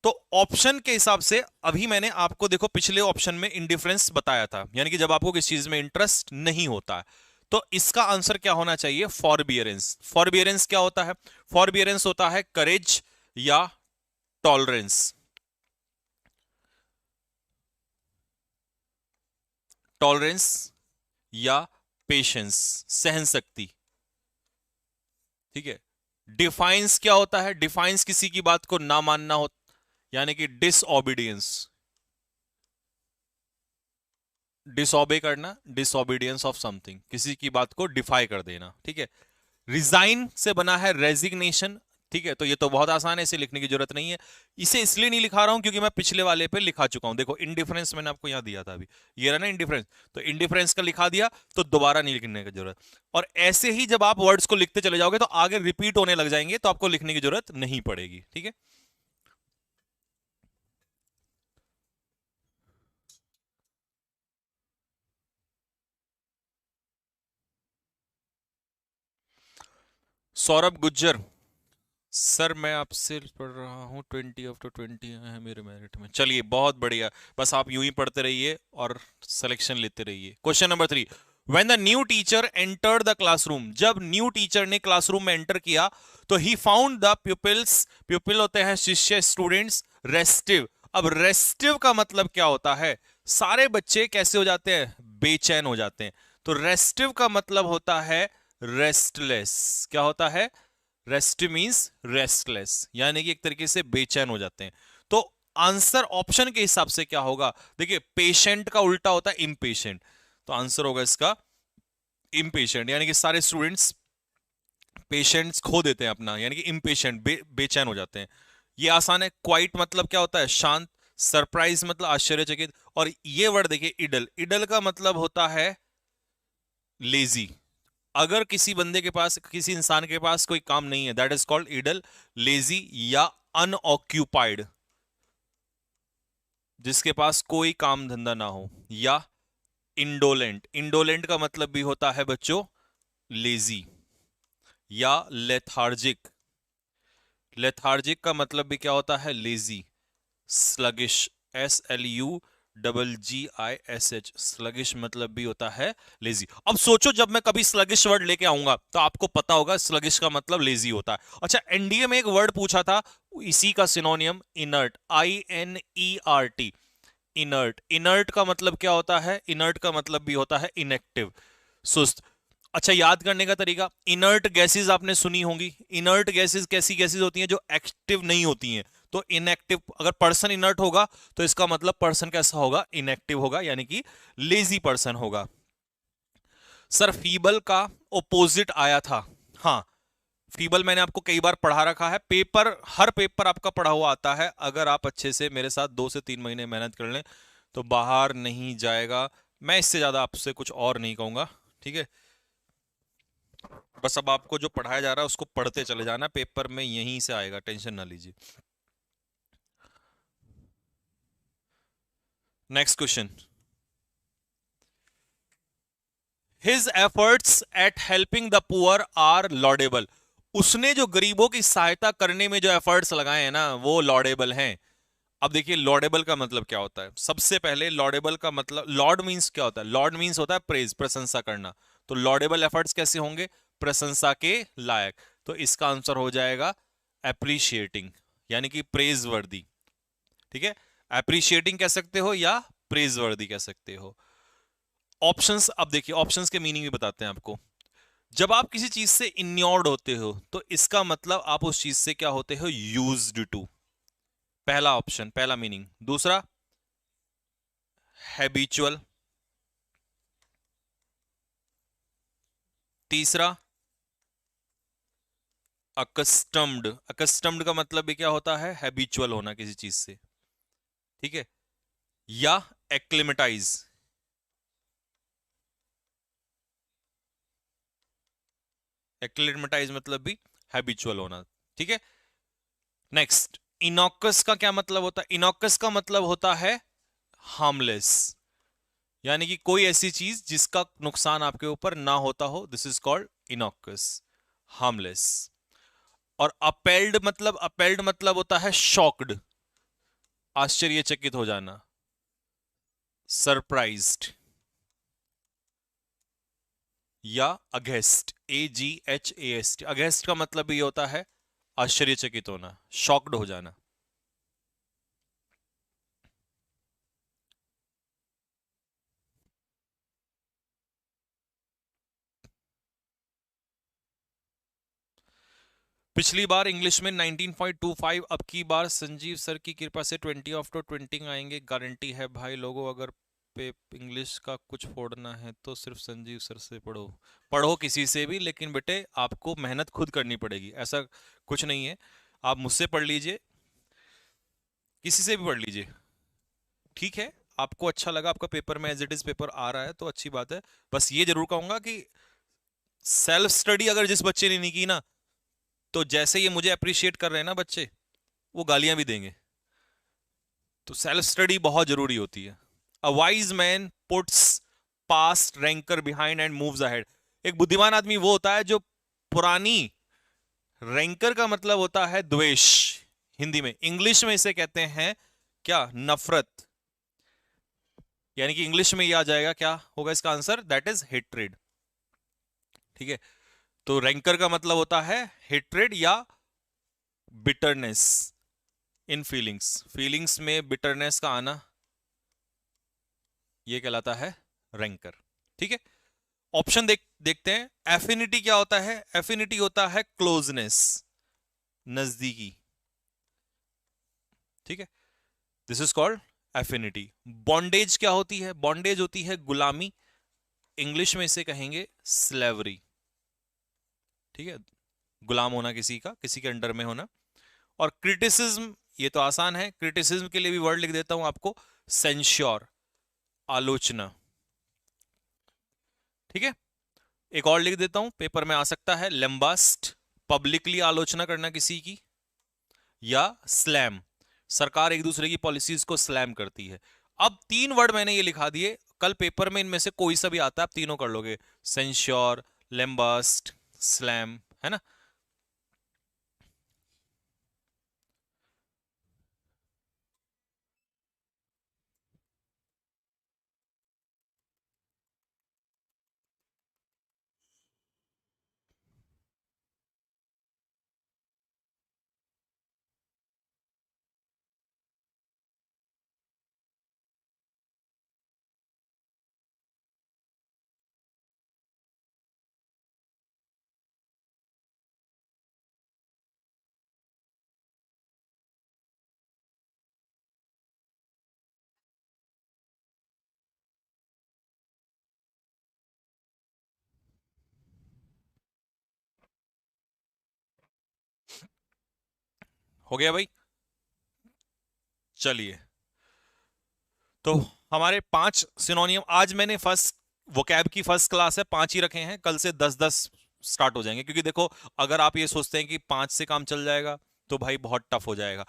तो ऑप्शन के हिसाब से अभी मैंने आपको देखो पिछले ऑप्शन में इंडिफरेंस बताया था, यानी कि जब आपको किस चीज में इंटरेस्ट नहीं होता है, तो इसका आंसर क्या होना चाहिए? फॉरबियरेंस। फॉरबियरेंस क्या होता है? फॉरबियरेंस होता है करेज या टॉलरेंस। टॉलरेंस या पेशेंस, सहन शक्ति। ठीक है। डिफाइंस क्या होता है? डिफाइंस किसी की बात को ना मानना हो, यानी कि डिसओबीडियंस। डिसओबे करना, डिसओबीडियंस ऑफ समथिंग, किसी की बात को डिफाई कर देना। ठीक है। रिजाइन से बना है रेजिग्नेशन। ठीक है, तो ये तो बहुत आसान है, इसे लिखने की जरूरत नहीं है। इसे इसलिए नहीं लिखा रहा हूं क्योंकि मैं पिछले वाले पे लिखा चुका हूं। देखो इंडिफरेंस मैंने आपको यहां दिया था अभी, ये रहा ना इंडिफरेंस, तो इंडिफरेंस का लिखा दिया तो दोबारा नहीं लिखने की जरूरत। और ऐसे ही जब आप वर्ड्स को लिखते चले जाओगे तो आगे रिपीट होने लग जाएंगे, तो आपको लिखने की जरूरत नहीं पड़ेगी। ठीक है। सौरभ गुज्जर, सर मैं आपसे पढ़ रहा हूँ 20 है मेरे मेरिट में। चलिए बहुत बढ़िया, बस आप यूं ही पढ़ते रहिए और सिलेक्शन लेते रहिए। Question number 3, when the new teacher entered the classroom, जब न्यू टीचर ने क्लासरूम में एंटर किया तो ही फाउंड द प्यूपिल्स, प्यूपिल होते हैं शिष्य, स्टूडेंट्स, रेस्टिव। अब रेस्टिव का मतलब क्या होता है? सारे बच्चे कैसे हो जाते हैं? बेचैन हो जाते हैं। तो रेस्टिव का मतलब होता है रेस्टलेस। क्या होता है? रेस्ट मीन्स रेस्टलेस, यानी कि एक तरीके से बेचैन हो जाते हैं। तो आंसर ऑप्शन के हिसाब से क्या होगा? देखिए पेशेंट का उल्टा होता है इम्पेशेंट, तो आंसर होगा इसका इम्पेशेंट, यानी कि सारे स्टूडेंट्स पेशेंट्स खो देते हैं अपना, यानी कि इम्पेशेंट, बेचैन हो जाते हैं। ये आसान है। क्वाइट मतलब क्या होता है? शांत। सरप्राइज मतलब आश्चर्यचकित। और ये वर्ड देखिए इडल, इडल का मतलब होता है लेजी। अगर किसी बंदे के पास, किसी इंसान के पास कोई काम नहीं है, that is called idle, lazy या अनऑक्यूपाइड, जिसके पास कोई काम धंधा ना हो। या इंडोलेंट, इंडोलेंट का मतलब भी होता है बच्चों लेजी। या लेथार्जिक, लेथार्जिक का मतलब भी क्या होता है? लेजी। स्लगिश, SLUGGISH, स्लगिश मतलब भी होता है लेजी। अब सोचो जब मैं कभी स्लगिश वर्ड लेके आऊंगा तो आपको पता होगा स्लगिश का मतलब लेजी होता है। अच्छा एनडीए में एक वर्ड पूछा था इसी का सिनोनियम, इनर्ट, INERT, इनर्ट। इनर्ट का मतलब क्या होता है? इनर्ट का मतलब भी होता है इनएक्टिव, सुस्त। अच्छा याद करने का तरीका, इनर्ट गैसेस आपने सुनी होंगी। इनर्ट गैसेस कैसी गैसेस होती हैं? जो एक्टिव नहीं होती हैं। तो इनएक्टिव, अगर पर्सन इनर्ट होगा तो इसका मतलब पर्सन कैसा होगा? इनएक्टिव होगा, यानी कि लेजी पर्सन होगा। सर फीबल का ओपोजिट आया था। हाँ, फीबल मैंने आपको कई बार पढ़ा रखा है, पेपर, हर पेपर आपका पढ़ा हुआ आता है। अगर आप अच्छे से मेरे साथ 2 से 3 महीने मेहनत कर लें तो बाहर नहीं जाएगा। मैं इससे ज्यादा आपसे कुछ और नहीं कहूंगा। ठीक है, बस अब आपको जो पढ़ाया जा रहा है उसको पढ़ते चले जाना, पेपर में यहीं से आएगा, टेंशन ना लीजिए। Next question, his efforts at helping the poor are laudable. उसने जो गरीबों की सहायता करने में जो एफर्ट्स लगाए हैं ना वो लॉडेबल हैं। अब देखिए लॉडेबल का मतलब क्या होता है? सबसे पहले लॉडेबल का मतलब, लॉर्ड मींस क्या होता है? लॉर्ड मींस होता है प्रेज, प्रशंसा करना। तो लॉडेबल एफर्ट्स कैसे होंगे? प्रशंसा के लायक। तो इसका आंसर हो जाएगा एप्रिशिएटिंग, यानी कि प्रेज वर्दी। ठीक है, एप्रिशिएटिंग कह सकते हो या प्रेज वर्दी कह सकते हो। ऑप्शंस, अब देखिए ऑप्शंस के मीनिंग भी बताते हैं आपको। जब आप किसी चीज से इन्योर्ड होते हो तो इसका मतलब आप उस चीज से क्या होते हो? यूज्ड टू, पहला ऑप्शन, पहला मीनिंग। दूसरा हैबिचुअल, तीसरा अकस्टम्ड, अकस्टम्ड का मतलब भी क्या होता है? हैबिचुअल होना किसी चीज से। ठीक है, या एक्लिमेटाइज, एक्लिमेटाइज मतलब भी हैबिचुअल होना। ठीक है, नेक्स्ट, इनॉकस का क्या मतलब होता है? इनॉकस का मतलब होता है हार्मलेस, यानी कि कोई ऐसी चीज जिसका नुकसान आपके ऊपर ना होता हो, दिस इज कॉल्ड इनॉकस, हार्मलेस। और अपेल्ड मतलब होता है शॉक्ड, आश्चर्यचकित हो जाना, सरप्राइज्ड। या अगेस्ट, AGHAST। अगेस्ट का मतलब ये होता है आश्चर्यचकित होना, शॉक्ड हो जाना। पिछली बार इंग्लिश में 19.25, अब की बार संजीव सर की कृपा से 20 आफ्टर 20 आएंगे, गारंटी है भाई लोगों। अगर पे इंग्लिश का कुछ फोड़ना है तो सिर्फ संजीव सर से पढ़ो। पढ़ो किसी से भी, लेकिन बेटे आपको मेहनत खुद करनी पड़ेगी, ऐसा कुछ नहीं है। आप मुझसे पढ़ लीजिए, किसी से भी पढ़ लीजिए, ठीक है। आपको अच्छा लगा, आपका पेपर में एज इट इज पेपर आ रहा है तो अच्छी बात है। बस ये जरूर कहूंगा कि सेल्फ स्टडी अगर जिस बच्चे ने नहीं की ना, तो जैसे ये मुझे अप्रिशिएट कर रहे हैं ना बच्चे, वो गालियां भी देंगे। तो सेल्फ स्टडी बहुत जरूरी होती है। A wise man puts past ranker behind and moves ahead. एक बुद्धिमान आदमी वो होता है जो पुरानी, रैंकर का मतलब होता है द्वेष, हिंदी में, इंग्लिश में इसे कहते हैं क्या, नफरत। यानी कि इंग्लिश में ये आ जाएगा, क्या होगा इसका आंसर, दैट इज हेट्रेड। ठीक है, तो रैंकर का मतलब होता है हेट्रेड या बिटरनेस इन फीलिंग्स, फीलिंग्स में बिटरनेस का आना, ये कहलाता है रैंकर। ठीक है, ऑप्शन देखते हैं। एफिनिटी क्या होता है, एफिनिटी होता है क्लोजनेस, नजदीकी। ठीक है, this is called affinity. Bondage क्या होती है, बॉन्डेज होती है गुलामी, इंग्लिश में इसे कहेंगे स्लेवरी। ठीक है, गुलाम होना किसी का, किसी के अंडर में होना। और क्रिटिसिज्म, ये तो आसान है, क्रिटिसिज्म के लिए भी वर्ड लिख देता हूं आपको, सेंश्योर, आलोचना। ठीक है, एक और लिख देता हूं, पेपर में आ सकता है, लेम्बास्ट, पब्लिकली आलोचना करना किसी की, या स्लैम, सरकार एक दूसरे की पॉलिसीज को स्लैम करती है। अब तीन वर्ड मैंने ये लिखा दिए, कल पेपर में इनमें से कोई सा भी आता है आप तीनों कर लोगे, सेंश्योर, लेम्बास्ट, स्लैम, है ना। हो गया भाई, चलिए। तो हमारे 5 सिनोनियम आज मैंने फर्स्ट वोकैब की फर्स्ट क्लास है, 5 ही रखे हैं, कल से 10-10 स्टार्ट हो जाएंगे। क्योंकि देखो, अगर आप ये सोचते हैं कि 5 से काम चल जाएगा तो भाई बहुत टफ हो जाएगा,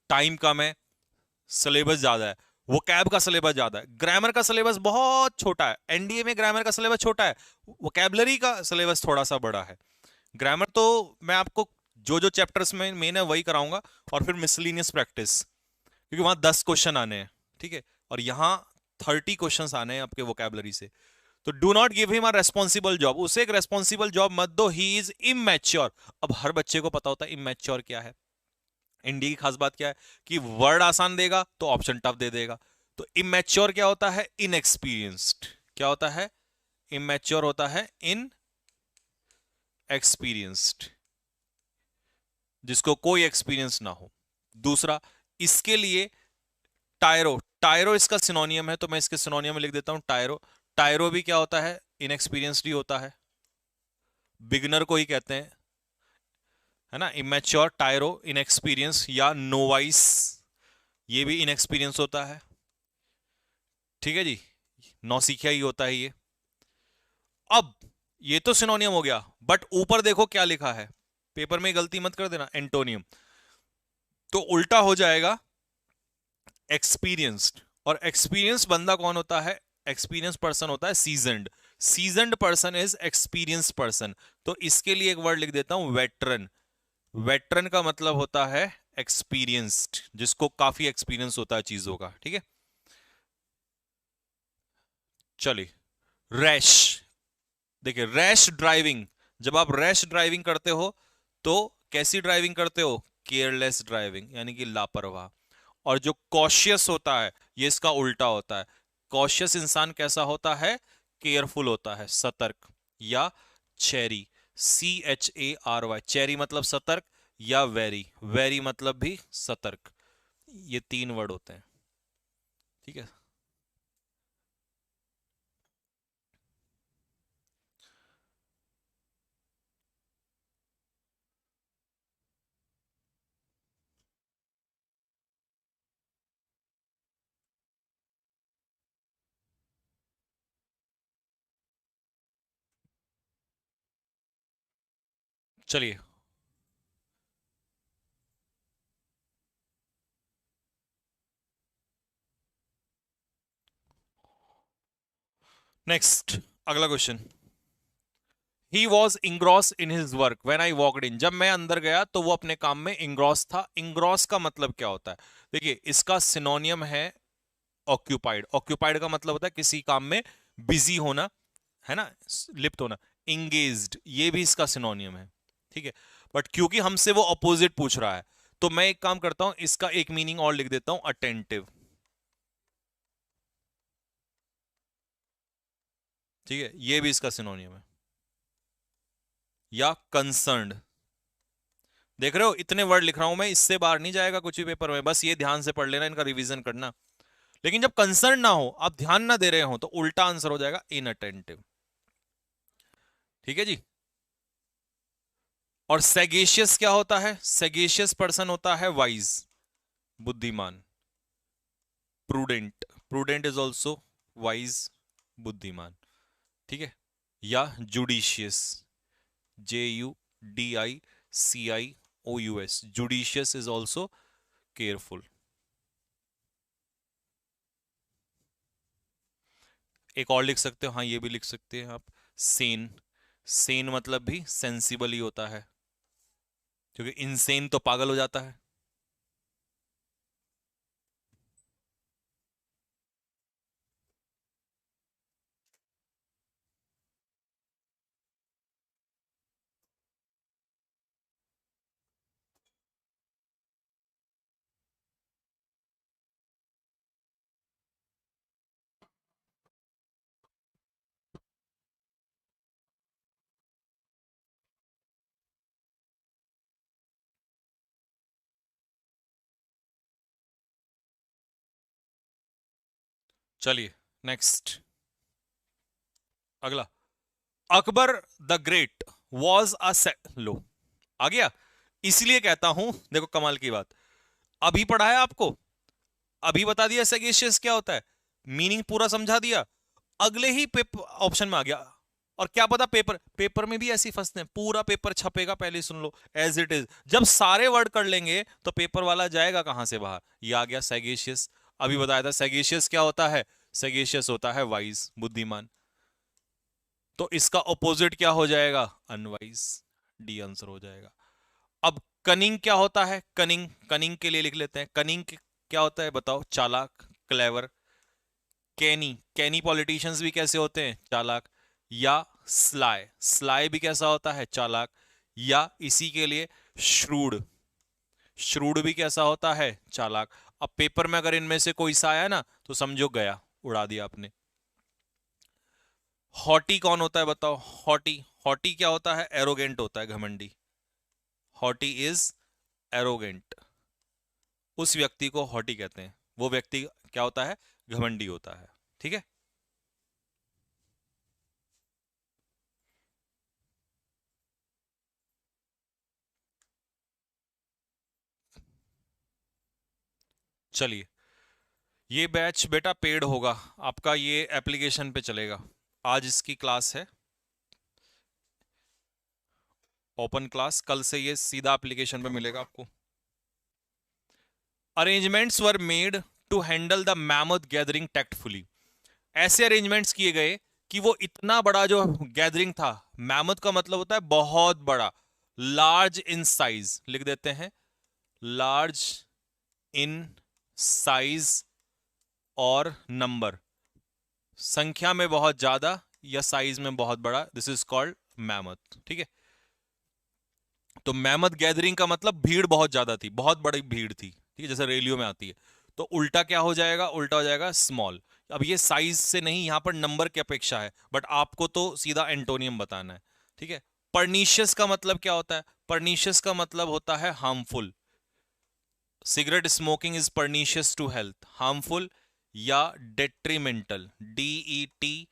टाइम कम है, सिलेबस ज्यादा है। वोकैब का सिलेबस ज्यादा है, ग्रामर का सिलेबस बहुत छोटा है। एनडीए में ग्रामर का सिलेबस छोटा है, वोकैबलरी का सिलेबस थोड़ा सा बड़ा है। ग्रामर तो मैं आपको जो जो चैप्टर्स में मेन है वही कराऊंगा, और फिर मिसलिनियस प्रैक्टिस, क्योंकि वहां 10 क्वेश्चन आने हैं। ठीक है, और यहां 30 क्वेश्चंस आने हैं आपके वोकैबलरी से। तो do not give him a responsible job, उसे एक रेस्पॉन्सिबल जॉब मत दो, ही इज इमैच्योर। अब हर बच्चे को पता होता है इमैच्योर क्या है। इंडी की खास बात क्या है कि वर्ड आसान देगा तो ऑप्शन टफ दे देगा। तो इमैच्योर क्या होता है, इनएक्सपीरियंस्ड। क्या होता है, इमैच्योर होता है इन एक्सपीरियंस्ड, जिसको कोई एक्सपीरियंस ना हो। दूसरा, इसके लिए टायरो, टायरो इसका सिनोनियम है, तो मैं इसके सिनोनियम में लिख देता हूं टायरो। टायरो भी क्या होता है, इनएक्सपीरियंस्ड ही होता है, बिगनर को ही कहते हैं, है ना। इमेच्योर, टायरो, इनएक्सपीरियंस, या नोवाइस, ये भी इनएक्सपीरियंस होता है। ठीक है जी, नौसिखिया ही होता है ये। अब ये तो सिनोनियम हो गया, बट ऊपर देखो क्या लिखा है, पेपर में गलती मत कर देना, एंटोनियम। तो उल्टा हो जाएगा एक्सपीरियंस्ड। और एक्सपीरियंस बंदा कौन होता है, एक्सपीरियंस पर्सन होता है seasoned. Seasoned person is experience person. तो इसके लिए एक वर्ड लिख देता हूं, वेटरन। वेटरन का मतलब होता है एक्सपीरियंस्ड, जिसको काफी एक्सपीरियंस होता है चीजों का। ठीक है, चलिए। रैश, देखिए रैश ड्राइविंग, जब आप रैश ड्राइविंग करते हो तो कैसी ड्राइविंग करते हो? केयरलेस ड्राइविंग, यानी कि लापरवाह। और जो कॉशियस होता है ये इसका उल्टा होता है। कॉशियस इंसान कैसा होता है? केयरफुल होता है, सतर्क। या चेरी, CHARY, चेरी मतलब सतर्क, या वेरी, वेरी मतलब भी सतर्क। ये 3 वर्ड होते हैं, ठीक है। चलिए नेक्स्ट, अगला question. He was engrossed in his work when I walked in, जब मैं अंदर गया तो वो अपने काम में इंग्रॉस था। इंग्रॉस का मतलब क्या होता है? देखिए इसका सिनोनियम है ऑक्यूपाइड। ऑक्यूपाइड का मतलब होता है किसी काम में बिजी होना, है ना, लिप्त होना। इंगेज्ड, ये भी इसका सिनोनियम है, ठीक है। बट क्योंकि हमसे वो अपोजिट पूछ रहा है तो मैं एक काम करता हूं, इसका एक मीनिंग और लिख देता हूं, अटेंटिव, ठीक है। ये भी इसका सिनोनियम है। या कंसर्न्ड। देख रहे हो इतने वर्ड लिख रहा हूं मैं, इससे बाहर नहीं जाएगा कुछ भी पेपर में, बस ये ध्यान से पढ़ लेना, इनका रिवीजन करना। लेकिन जब कंसर्न ना हो, आप ध्यान ना दे रहे हो, तो उल्टा आंसर हो जाएगा इनअटेंटिव, ठीक है जी। और सेगेशियस क्या होता है? सेगेशियस पर्सन होता है वाइज, बुद्धिमान। Prudent, prudent is also wise, बुद्धिमान, ठीक है। या judicious, JUDICIOUS, judicious is also careful. एक और लिख सकते हो, हाँ ये भी लिख सकते हैं आप, सेन। सेन मतलब भी सेंसिबल ही होता है, क्योंकि इनसेन तो पागल हो जाता है। चलिए नेक्स्ट, अगला। Akbar the great was low, आ गया। इसलिए कहता हूं, देखो कमाल की बात, अभी पढ़ा है आपको, अभी बता दिया सेगेशियस क्या होता है, मीनिंग पूरा समझा दिया, अगले ही पेपर ऑप्शन में आ गया। और क्या पता पेपर पेपर में भी ऐसी फंसते हैं, पूरा पेपर छपेगा, पहले ही सुन लो एज इट इज। जब सारे वर्ड कर लेंगे तो पेपर वाला जाएगा कहां से बाहर? ये आ गया सेगेशियस। अभी बताया था सेगेशियस क्या होता है? सेगेशियस होता है वाइज, बुद्धिमान। तो इसका ऑपोजिट क्या हो जाएगा? अनवाइज, डी आंसर हो जाएगा। अब कनिंग क्या होता है? कनिंग, कनिंग के लिए लिख लेते हैं, कनिंग क्या होता है बताओ? चालाक, क्लेवर। कैनी, कैनी पॉलिटिशियंस भी कैसे होते हैं? चालाक। या स्लाय, स्लाय भी कैसा होता है? चालाक। या इसी के लिए श्रूड, श्रूड भी कैसा होता है? चालाक। अब पेपर में अगर इनमें से कोई सा आया ना तो समझो गया, उड़ा दिया आपने। हॉटी कौन होता है बताओ? हॉटी, हॉटी क्या होता है? एरोगेंट होता है, घमंडी। हॉटी इज एरोगेंट, उस व्यक्ति को हॉटी कहते हैं। वो व्यक्ति क्या होता है? घमंडी होता है, ठीक है। चलिए, ये बैच बेटा पेड होगा आपका, ये एप्लीकेशन पे चलेगा। आज इसकी क्लास है, ओपन क्लास, कल से ये सीधा एप्लीकेशन पे मिलेगा आपको। Arrangements were made to handle the mammoth gathering tactfully, ऐसे अरेंजमेंट्स किए गए कि वो इतना बड़ा जो गैदरिंग था, मैमथ का मतलब होता है बहुत बड़ा, लार्ज इन साइज लिख देते हैं, लार्ज इन साइज और नंबर, संख्या में बहुत ज्यादा या साइज में बहुत बड़ा, दिस इज कॉल्ड मैमथ। ठीक है, तो मैमथ गैदरिंग का मतलब भीड़ बहुत ज्यादा थी, बहुत बड़ी भीड़ थी, ठीक है, जैसे रैलियों में आती है। तो उल्टा क्या हो जाएगा, उल्टा हो जाएगा स्मॉल। अब ये साइज से नहीं, यहां पर नंबर की अपेक्षा है, बट आपको तो सीधा एंटोनियम बताना है। ठीक है, परनीशियस का मतलब क्या होता है, परनीशियस का मतलब होता है harmful. Cigarette smoking is pernicious to health, harmful या डेट्रीमेंटल, DETRIMENTAL,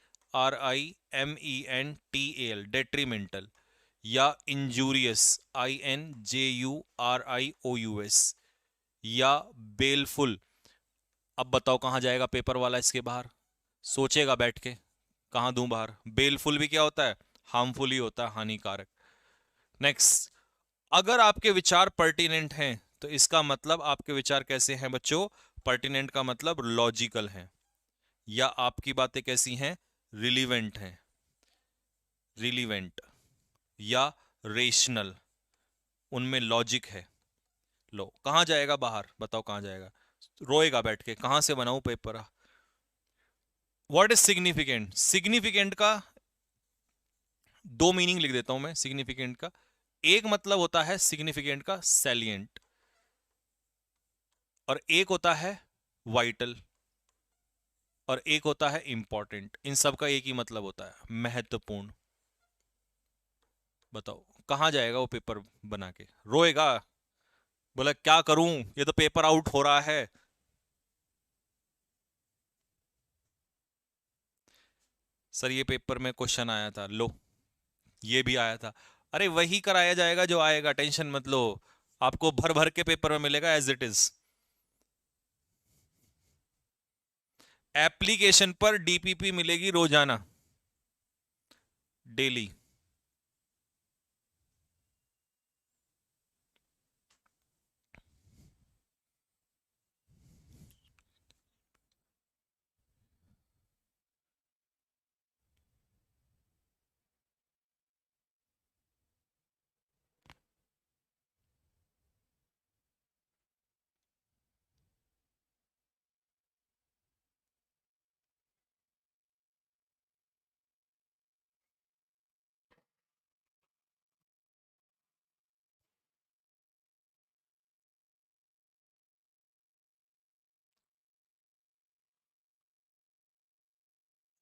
डेट्रीमेंटल, या इंजूरियस, INJURIOUS, या बेलफुल। अब बताओ कहां जाएगा पेपर वाला इसके बाहर, सोचेगा बैठ के, कहां दूं बाहर। बेलफुल भी क्या होता है, हार्मफुल ही होता है, हानिकारक। नेक्स्ट, अगर आपके विचार पर्टिनेंट हैं तो इसका मतलब आपके विचार कैसे हैं बच्चों, पर्टिनेंट का मतलब लॉजिकल हैं, या आपकी बातें कैसी हैं, रिलीवेंट हैं, रिलीवेंट या रेशनल, उनमें लॉजिक है। लो कहां जाएगा बाहर, बताओ कहां जाएगा, रोएगा बैठ के, कहां से बनाऊं paper. What is significant, significant का दो मीनिंग लिख देता हूं मैं सिग्निफिकेंट का। एक मतलब होता है सिग्निफिकेंट का सैलिएंट, और एक होता है वाइटल, और एक होता है इंपॉर्टेंट। इन सब का एक ही मतलब होता है, महत्वपूर्ण। बताओ कहां जाएगा वो पेपर बना के, रोएगा, बोला क्या करूं, ये तो पेपर आउट हो रहा है। सर ये पेपर में क्वेश्चन आया था, लो ये भी आया था। अरे वही कराया जाएगा जो आएगा, टेंशन मत लो, आपको भर भर के पेपर में मिलेगा एज इट इज। एप्लीकेशन पर डीपीपी मिलेगी रोजाना, डेली।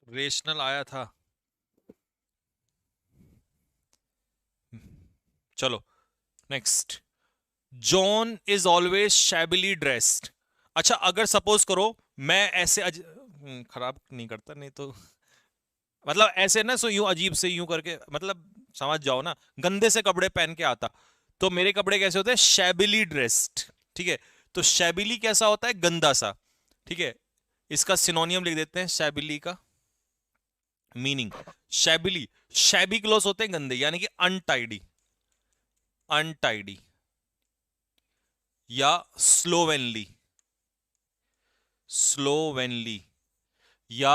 रेशनल आया था, चलो next. John is always shabbily dressed. अच्छा अगर सपोज करो मैं ऐसे खराब नहीं करता, नहीं तो मतलब ऐसे ना, सो यूं अजीब से यूं करके, मतलब समझ जाओ ना, गंदे से कपड़े पहन के आता, तो मेरे कपड़े कैसे होते हैं, शैबिली ड्रेस्ड। ठीक है, तो शैबिली कैसा होता है, गंदा सा। ठीक है, इसका सिनोनियम लिख देते हैं शैबिली का मीनिंग। शैबिली, शैबी क्लोथ होते हैं गंदे, यानी कि अनटाइडी, अनटाइडी, या स्लोवेनली, स्लोवेनली, या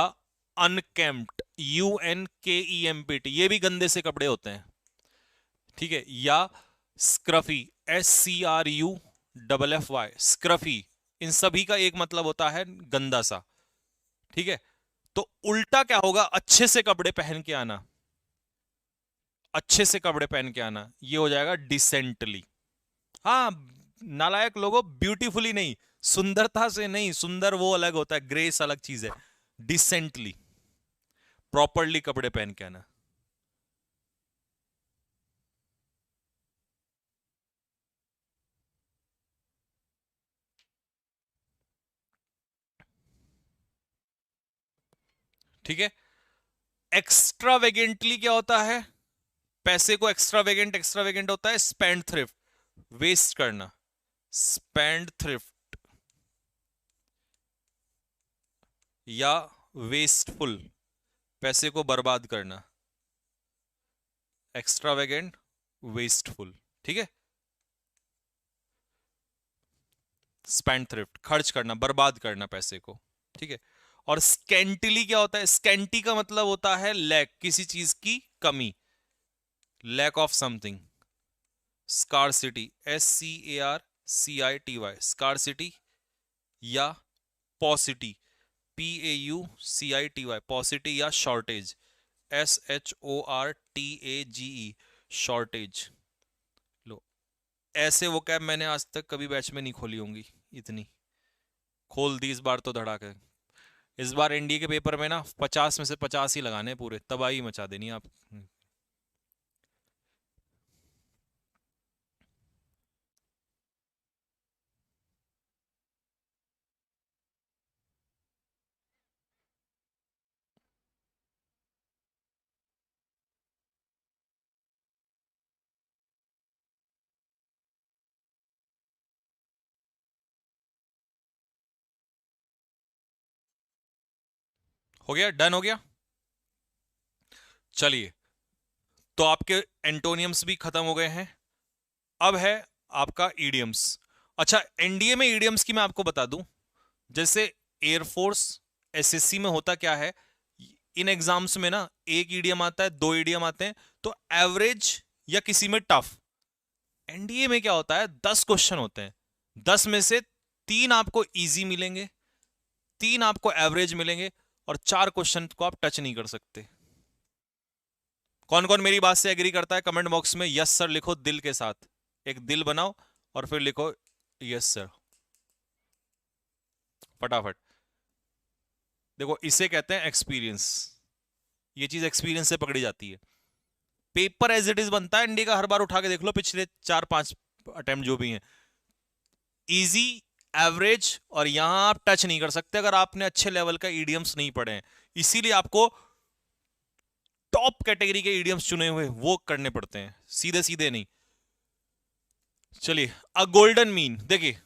अनकेम्प्ड, UNKEMPT, ये भी गंदे से कपड़े होते हैं। ठीक है, या स्क्रफी, SCRUFFY, स्क्रफी। इन सभी का एक मतलब होता है गंदा सा। ठीक है, तो उल्टा क्या होगा, अच्छे से कपड़े पहन के आना, अच्छे से कपड़े पहन के आना, ये हो जाएगा डिसेंटली। हाँ, नालायक लोगों, ब्यूटीफुली नहीं, सुंदरता से नहीं, सुंदर वो अलग होता है, ग्रेस अलग चीज है। डिसेंटली, प्रॉपरली कपड़े पहन के आना। ठीक है, एक्स्ट्रावेगेंटली क्या होता है, पैसे को एक्स्ट्रावेगेंट, एक्स्ट्रावेगेंट होता है स्पेंड थ्रिफ्ट, वेस्ट करना, स्पेंड थ्रिफ्ट, या वेस्टफुल, पैसे को बर्बाद करना, एक्स्ट्रावेगेंट, वेस्टफुल। ठीक है, स्पेंड थ्रिफ्ट, खर्च करना, बर्बाद करना पैसे को। ठीक है, और स्कैंटिली क्या होता है, स्कैंटी का मतलब होता है लैक, किसी चीज की कमी, lack of something. Scarcity, SCARCITY, scarcity, या पॉसिटी, PAUCITY, पॉसिटी या शॉर्टेज, SHORTAGE, शॉर्टेज। लो, ऐसे वो कैब मैंने आज तक कभी बैच में नहीं खोली होंगी इतनी। खोल दी इस बार तो धड़ाके। इस बार एनडीए के पेपर में ना 50 में से 50 ही लगाने हैं, पूरे तबाही मचा देनी आप। हो गया, डन हो गया। चलिए, तो आपके एंटोनियम्स भी खत्म हो गए हैं। अब है आपका ईडियम्स। अच्छा, एनडीए में ईडियम्स की मैं आपको बता दूं, जैसे एयरफोर्स, एसएससी में होता क्या है, इन एग्जाम्स में ना एक ईडीएम आता है, दो ईडीएम आते हैं, तो एवरेज या किसी में टफ। एनडीए में क्या होता है, 10 क्वेश्चन होते हैं, 10 में से 3 आपको इजी मिलेंगे, 3 आपको एवरेज मिलेंगे, और 4 क्वेश्चन को आप टच नहीं कर सकते। कौन कौन मेरी बात से एग्री करता है, कमेंट बॉक्स में यस सर लिखो, दिल के साथ एक दिल बनाओ और फिर लिखो यस सर, फटाफट। देखो, इसे कहते हैं एक्सपीरियंस। ये चीज एक्सपीरियंस से पकड़ी जाती है। पेपर एज इट इज बनता है एनडी का, हर बार उठा के देख लो पिछले 4-5 अटेम्प्ट जो भी हैं, इजी, एवरेज, और यहां आप टच नहीं कर सकते अगर आपने अच्छे लेवल का ईडियम्स नहीं पढ़े हैं। इसीलिए आपको टॉप कैटेगरी के ईडियम्स चुने हुए वो करने पड़ते हैं, सीधे सीधे नहीं। चलिए, अ गोल्डन मीन, देखिए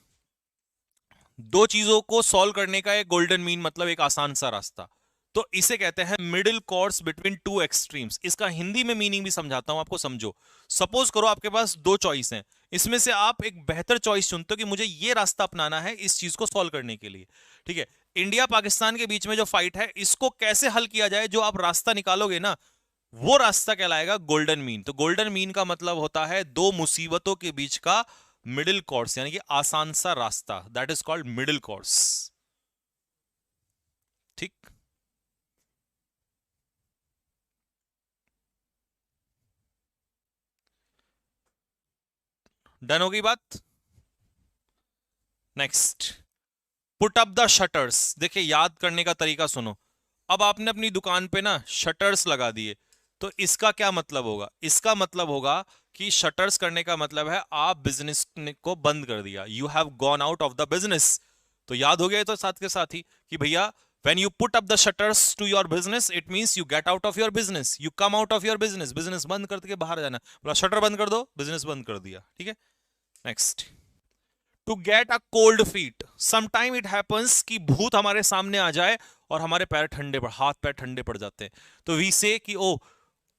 दो चीजों को सॉल्व करने का एक गोल्डन मीन, मतलब एक आसान सा रास्ता, तो इसे कहते हैं middle course between two extremes. इसका हिंदी में मीनिंग भी समझाता हूं आपको, समझो। सपोज करो आपके पास दो चॉइस हैं, इसमें से आप एक बेहतर चॉइस चुनते हो कि मुझे ये रास्ता अपनाना है इस चीज को सॉल्व करने के लिए, ठीक है। इंडिया पाकिस्तान के बीच में जो फाइट है, इसको कैसे हल किया जाए, जो आप रास्ता निकालोगे ना, वो रास्ता कहलाएगा गोल्डन मीन। तो गोल्डन मीन का मतलब होता है दो मुसीबतों के बीच का मिडिल कोर्स, यानी कि आसान सा रास्ता, that is called middle course, ठीक। डन हो गई बात। Next, put up the shutters. देखिए, याद करने का तरीका सुनो। अब आपने अपनी दुकान पे ना शटर्स लगा दिए, तो इसका क्या मतलब होगा, इसका मतलब होगा कि शटर्स करने का मतलब है आप बिजनेस को बंद कर दिया, you have gone out of the business. तो याद हो गया तो साथ के साथ ही कि भैया, when you put up the shutters to your business, it means you get out of your business, you come out of your business, business बंद करके बाहर जाना, बोला शटर बंद कर दो, बिजनेस बंद कर दिया, ठीक है। Next, to get a cold feet. Sometime it happens कि भूत हमारे सामने आ जाए और हमारे पैर ठंडे पड़, हाथ पैर ठंडे पड़ जाते हैं, तो वी से कि oh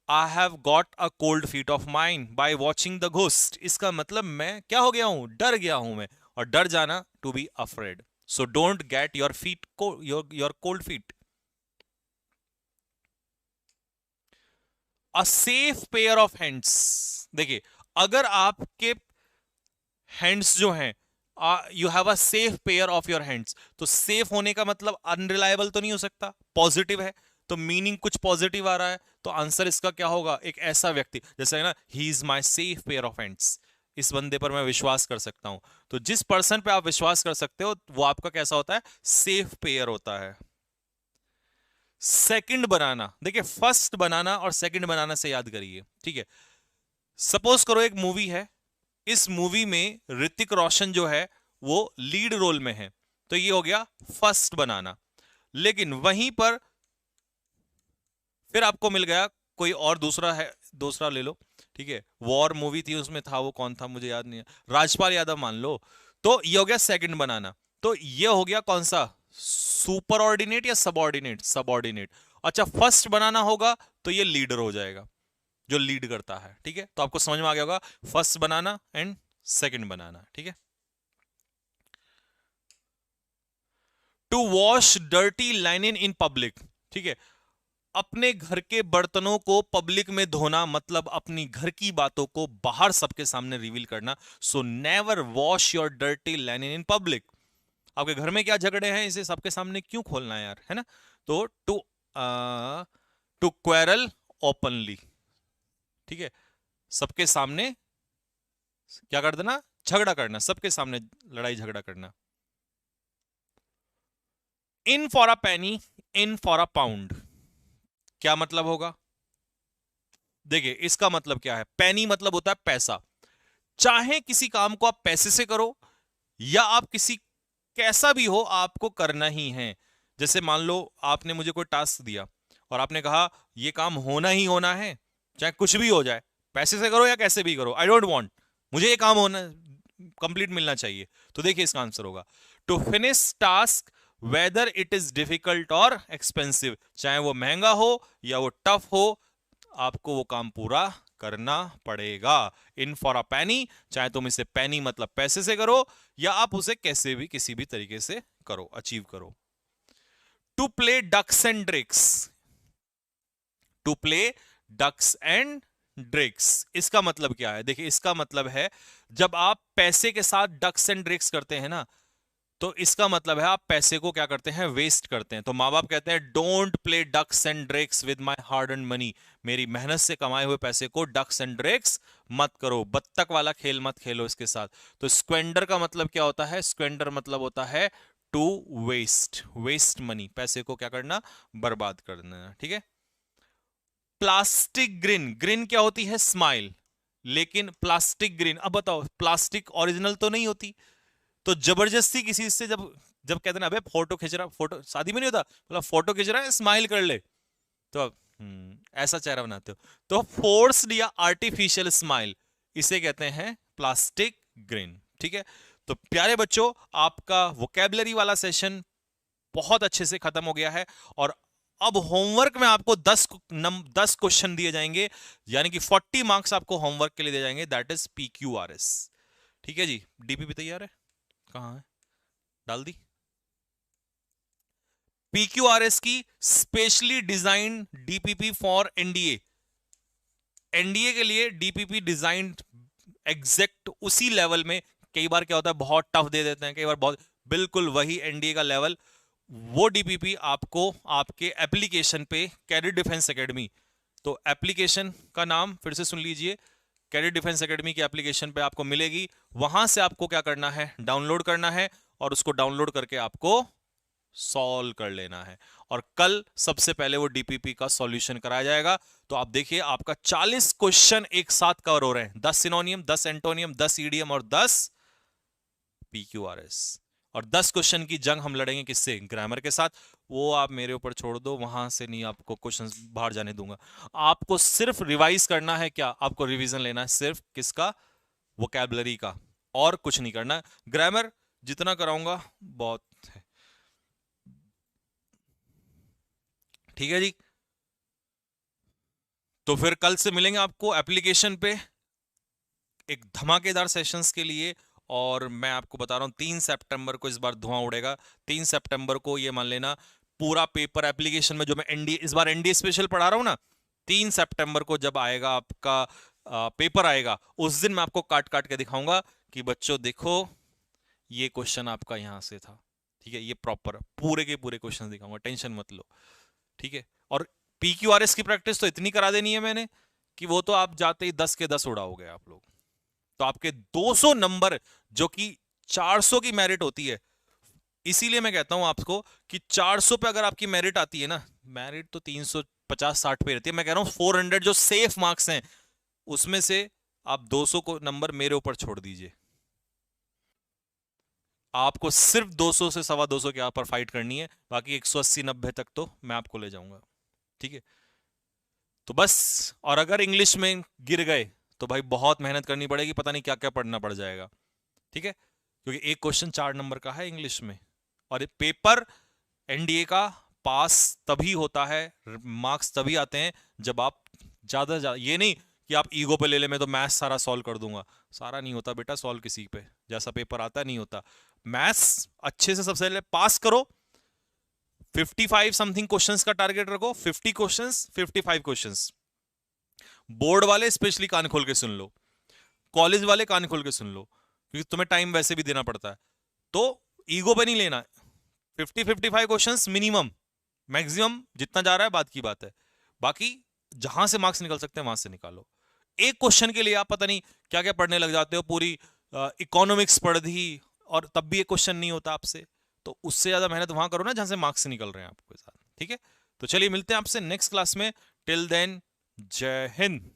I have got a cold feet of mind by watching the ghost. इसका मतलब मैं क्या हो गया हूं, डर गया हूं मैं, और डर जाना to be afraid. So don't get your feet your cold feet. A safe pair of hands. देखिए, अगर आपके हैंड्स जो हैं, you have a safe pair of your hands, तो सेफ होने का मतलब अनरिलायबल तो नहीं हो सकता, पॉजिटिव है, तो मीनिंग कुछ पॉजिटिव आ रहा है, तो आंसर इसका क्या होगा, एक ऐसा व्यक्ति, जैसे है ना, he is my safe pair of hands, इस बंदे पर मैं विश्वास कर सकता हूं। तो जिस पर्सन पे आप विश्वास कर सकते हो वो आपका कैसा होता है, सेफ पेयर होता है। सेकंड बनाना, देखिए फर्स्ट बनाना और सेकंड बनाना से याद करिए, ठीक है। सपोज करो एक मूवी है, इस मूवी में ऋतिक रोशन जो है वो लीड रोल में है, तो ये हो गया फर्स्ट बनाना। लेकिन वहीं पर फिर आपको मिल गया कोई और दूसरा है, दूसरा ले लो, ठीक है। वॉर मूवी थी, उसमें था, वो कौन था मुझे याद नहीं है, राजपाल यादव मान लो, तो ये हो गया सेकंड बनाना। तो ये हो गया कौन सा, सुपर ऑर्डिनेट या सबऑर्डिनेट, सबऑर्डिनेट। अच्छा, फर्स्ट बनाना होगा तो ये लीडर हो जाएगा, जो लीड करता है, ठीक है। तो आपको समझ में आ गया होगा, first banana and second banana, ठीक है। To wash dirty linen in public, ठीक है। अपने घर के बर्तनों को पब्लिक में धोना, मतलब अपनी घर की बातों को बाहर सबके सामने रिवील करना। So never wash your dirty linen in public. आपके घर में क्या झगड़े हैं, इसे सबके सामने क्यों खोलना है यार, है ना। तो टू टू क्वेरल ओपनली, ठीक है, सबके सामने क्या कर देना, झगड़ा करना, सबके सामने लड़ाई झगड़ा करना। In for a Penney, in for a pound, क्या मतलब होगा? देखिए इसका मतलब क्या है, पेनी मतलब होता है पैसा, चाहे किसी काम को आप पैसे से करो या आप किसी, कैसा भी हो आपको करना ही है। जैसे मान लो आपने मुझे कोई टास्क दिया और आपने कहा ये काम होना ही होना है, चाहे कुछ भी हो जाए, पैसे से करो या कैसे भी करो, आई डोंट वांट, मुझे ये काम होना कंप्लीट मिलना चाहिए। तो देखिए इसका आंसर होगा to finish task whether it is difficult और एक्सपेंसिव, चाहे वो महंगा हो या वो टफ हो, आपको वो काम पूरा करना पड़ेगा। इन फॉर अ पैनी, चाहे तुम इसे पैनी मतलब पैसे से करो या आप उसे कैसे भी किसी भी तरीके से करो, अचीव करो। To play ducks and drakes, to play ducks and drakes, इसका मतलब क्या है? देखिए इसका मतलब है जब आप पैसे के साथ डक्स एंड ड्रिक्स करते हैं ना, तो इसका मतलब है आप पैसे को क्या करते हैं, वेस्ट करते हैं। तो माँ बाप कहते हैं don't play ducks and drakes with my hard earn money, मेरी मेहनत से कमाए हुए पैसे को डक्स एंड ड्रेक्स मत करो, बत्तख वाला खेल मत खेलो इसके साथ। तो स्क्वेंडर का मतलब क्या होता है? स्क्वेंडर मतलब होता है टू वेस्ट, वेस्ट मनी, पैसे को क्या करना, बर्बाद करना, ठीक है। प्लास्टिक ग्रिन, ग्रिन क्या होती है? स्माइल, लेकिन प्लास्टिक ग्रिन, अब बताओ प्लास्टिक ओरिजिनल तो नहीं होती, तो जबरदस्ती किसी से जब जब कहते हैं ना अबे फोटो खींच रहा, फोटो शादी में नहीं होता, मतलब फोटो खींच रहा है स्माइल कर ले, तो अब ऐसा चेहरा बनाते हो, तो फोर्स्ड या आर्टिफिशियल स्माइल, इसे कहते हैं प्लास्टिक ग्रिन, ठीक है। तो प्यारे बच्चों आपका वोकैबुलरी वाला सेशन बहुत अच्छे से खत्म हो गया है और अब होमवर्क में आपको 10 क्वेश्चन दिए जाएंगे, यानी कि 40 मार्क्स आपको होमवर्क के लिए दिए जाएंगे, दैट इज PQRS, ठीक है जी। DPP तैयार है? कहां है? डाल दी। PQRS की specially design DPP for NDA, NDA के लिए DPP डिजाइन एग्जैक्ट उसी लेवल में, कई बार क्या होता है बहुत टफ दे देते हैं, कई बार बहुत, बिल्कुल वही NDA का लेवल, वो DPP आपको आपके एप्लीकेशन पे कैडेट डिफेंस एकेडमी, तो एप्लीकेशन का नाम फिर से सुन लीजिए, कैडेट डिफेंस एकेडमी की एप्लीकेशन पे आपको मिलेगी, वहां से आपको क्या करना है, डाउनलोड करना है और उसको डाउनलोड करके आपको सॉल्व कर लेना है, और कल सबसे पहले वो DPP का सॉल्यूशन कराया जाएगा। तो आप देखिए आपका 40 क्वेश्चन एक साथ कवर हो रहे हैं, 10 सिनोनियम, 10 एंटोनियम, 10 ईडीएम और 10 PQRS, और 10 क्वेश्चन की जंग हम लड़ेंगे किससे? ग्रामर के साथ। वो आप मेरे ऊपर छोड़ दो, वहां से नहीं आपको क्वेश्चन बाहर जाने दूंगा, आपको सिर्फ रिवाइज करना है, क्या आपको रिवीजन लेना है सिर्फ किसका? वोकैबुलरी का, और कुछ नहीं करना। ग्रामर जितना कराऊंगा बहुत है, ठीक है जी। तो फिर कल से मिलेंगे आपको एप्लीकेशन पे एक धमाकेदार सेशंस के लिए, और मैं आपको बता रहा हूं 3 सितंबर को इस बार धुआं उड़ेगा। 3 सितंबर को ये मान लेना पूरा पेपर एप्लीकेशन में, जो मैं NDA इस बार NDA स्पेशल पढ़ा रहा हूं ना, 3 सितंबर को जब आएगा आपका पेपर आएगा, उस दिन मैं आपको काट काट के दिखाऊंगा कि बच्चों देखो ये क्वेश्चन आपका यहां से था, ठीक है, ये प्रॉपर पूरे के पूरे क्वेश्चन दिखाऊंगा, टेंशन मत लो, ठीक है। और PQRS की प्रैक्टिस तो इतनी करा देनी है मैंने कि वो तो आप जाते ही 10 के 10 उड़ाओगे आप लोग। तो आपके 200 नंबर, जो कि 400 की मेरिट होती है, इसीलिए मैं कहता हूं आपको कि 400 पे अगर आपकी मेरिट आती है ना, मेरिट तो 350-60 पे रहती है, मैं कह रहा हूं 400 जो सेफ मार्क्स हैं उसमें से आप 200 को नंबर मेरे ऊपर छोड़ दीजिए, आपको सिर्फ 200 से 250 के आप पर फाइट करनी है, बाकी 180-90 तक तो मैं आपको ले जाऊंगा, ठीक है। तो बस, और अगर इंग्लिश में गिर गए तो भाई बहुत मेहनत करनी पड़ेगी, पता नहीं क्या क्या पढ़ना पड़ जाएगा, ठीक है, क्योंकि एक क्वेश्चन 4 नंबर का है इंग्लिश में, और ये पेपर NDA का पास तभी होता है, मार्क्स तभी आते हैं जब आप ज्यादा, ये नहीं कि आप ईगो पे ले ले मैं तो मैथ्स सारा सॉल्व कर दूंगा, सारा नहीं होता बेटा सॉल्व, किसी पे जैसा पेपर आता नहीं होता। मैथ्स अच्छे से सबसे पहले पास करो, 55 समथिंग क्वेश्चंस का टारगेट रखो, 50 क्वेश्चंस, 55 क्वेश्चंस। बोर्ड वाले स्पेशली कान खोल के सुन लो, कॉलेज वाले कान खोल के सुन लो, क्योंकि तुम्हें टाइम वैसे भी देना पड़ता है, तो ईगो पे नहीं लेना है। 50-55 क्वेश्चंस मिनिमम, मैक्सिमम जितना जा रहा है बात की बात है, बाकी जहां से मार्क्स निकल सकते हैं वहां से निकालो। एक क्वेश्चन के लिए आप पता नहीं क्या क्या पढ़ने लग जाते हो, पूरी इकोनॉमिक्स पढ़ दी और तब भी एक क्वेश्चन नहीं होता आपसे। तो उससे ज्यादा मेहनत वहां करो ना जहां से मार्क्स निकल रहे हैं आपके साथ। ठीक है, तो चलिए मिलते हैं आपसे नेक्स्ट क्लास में। टिल देन, जय हिंद।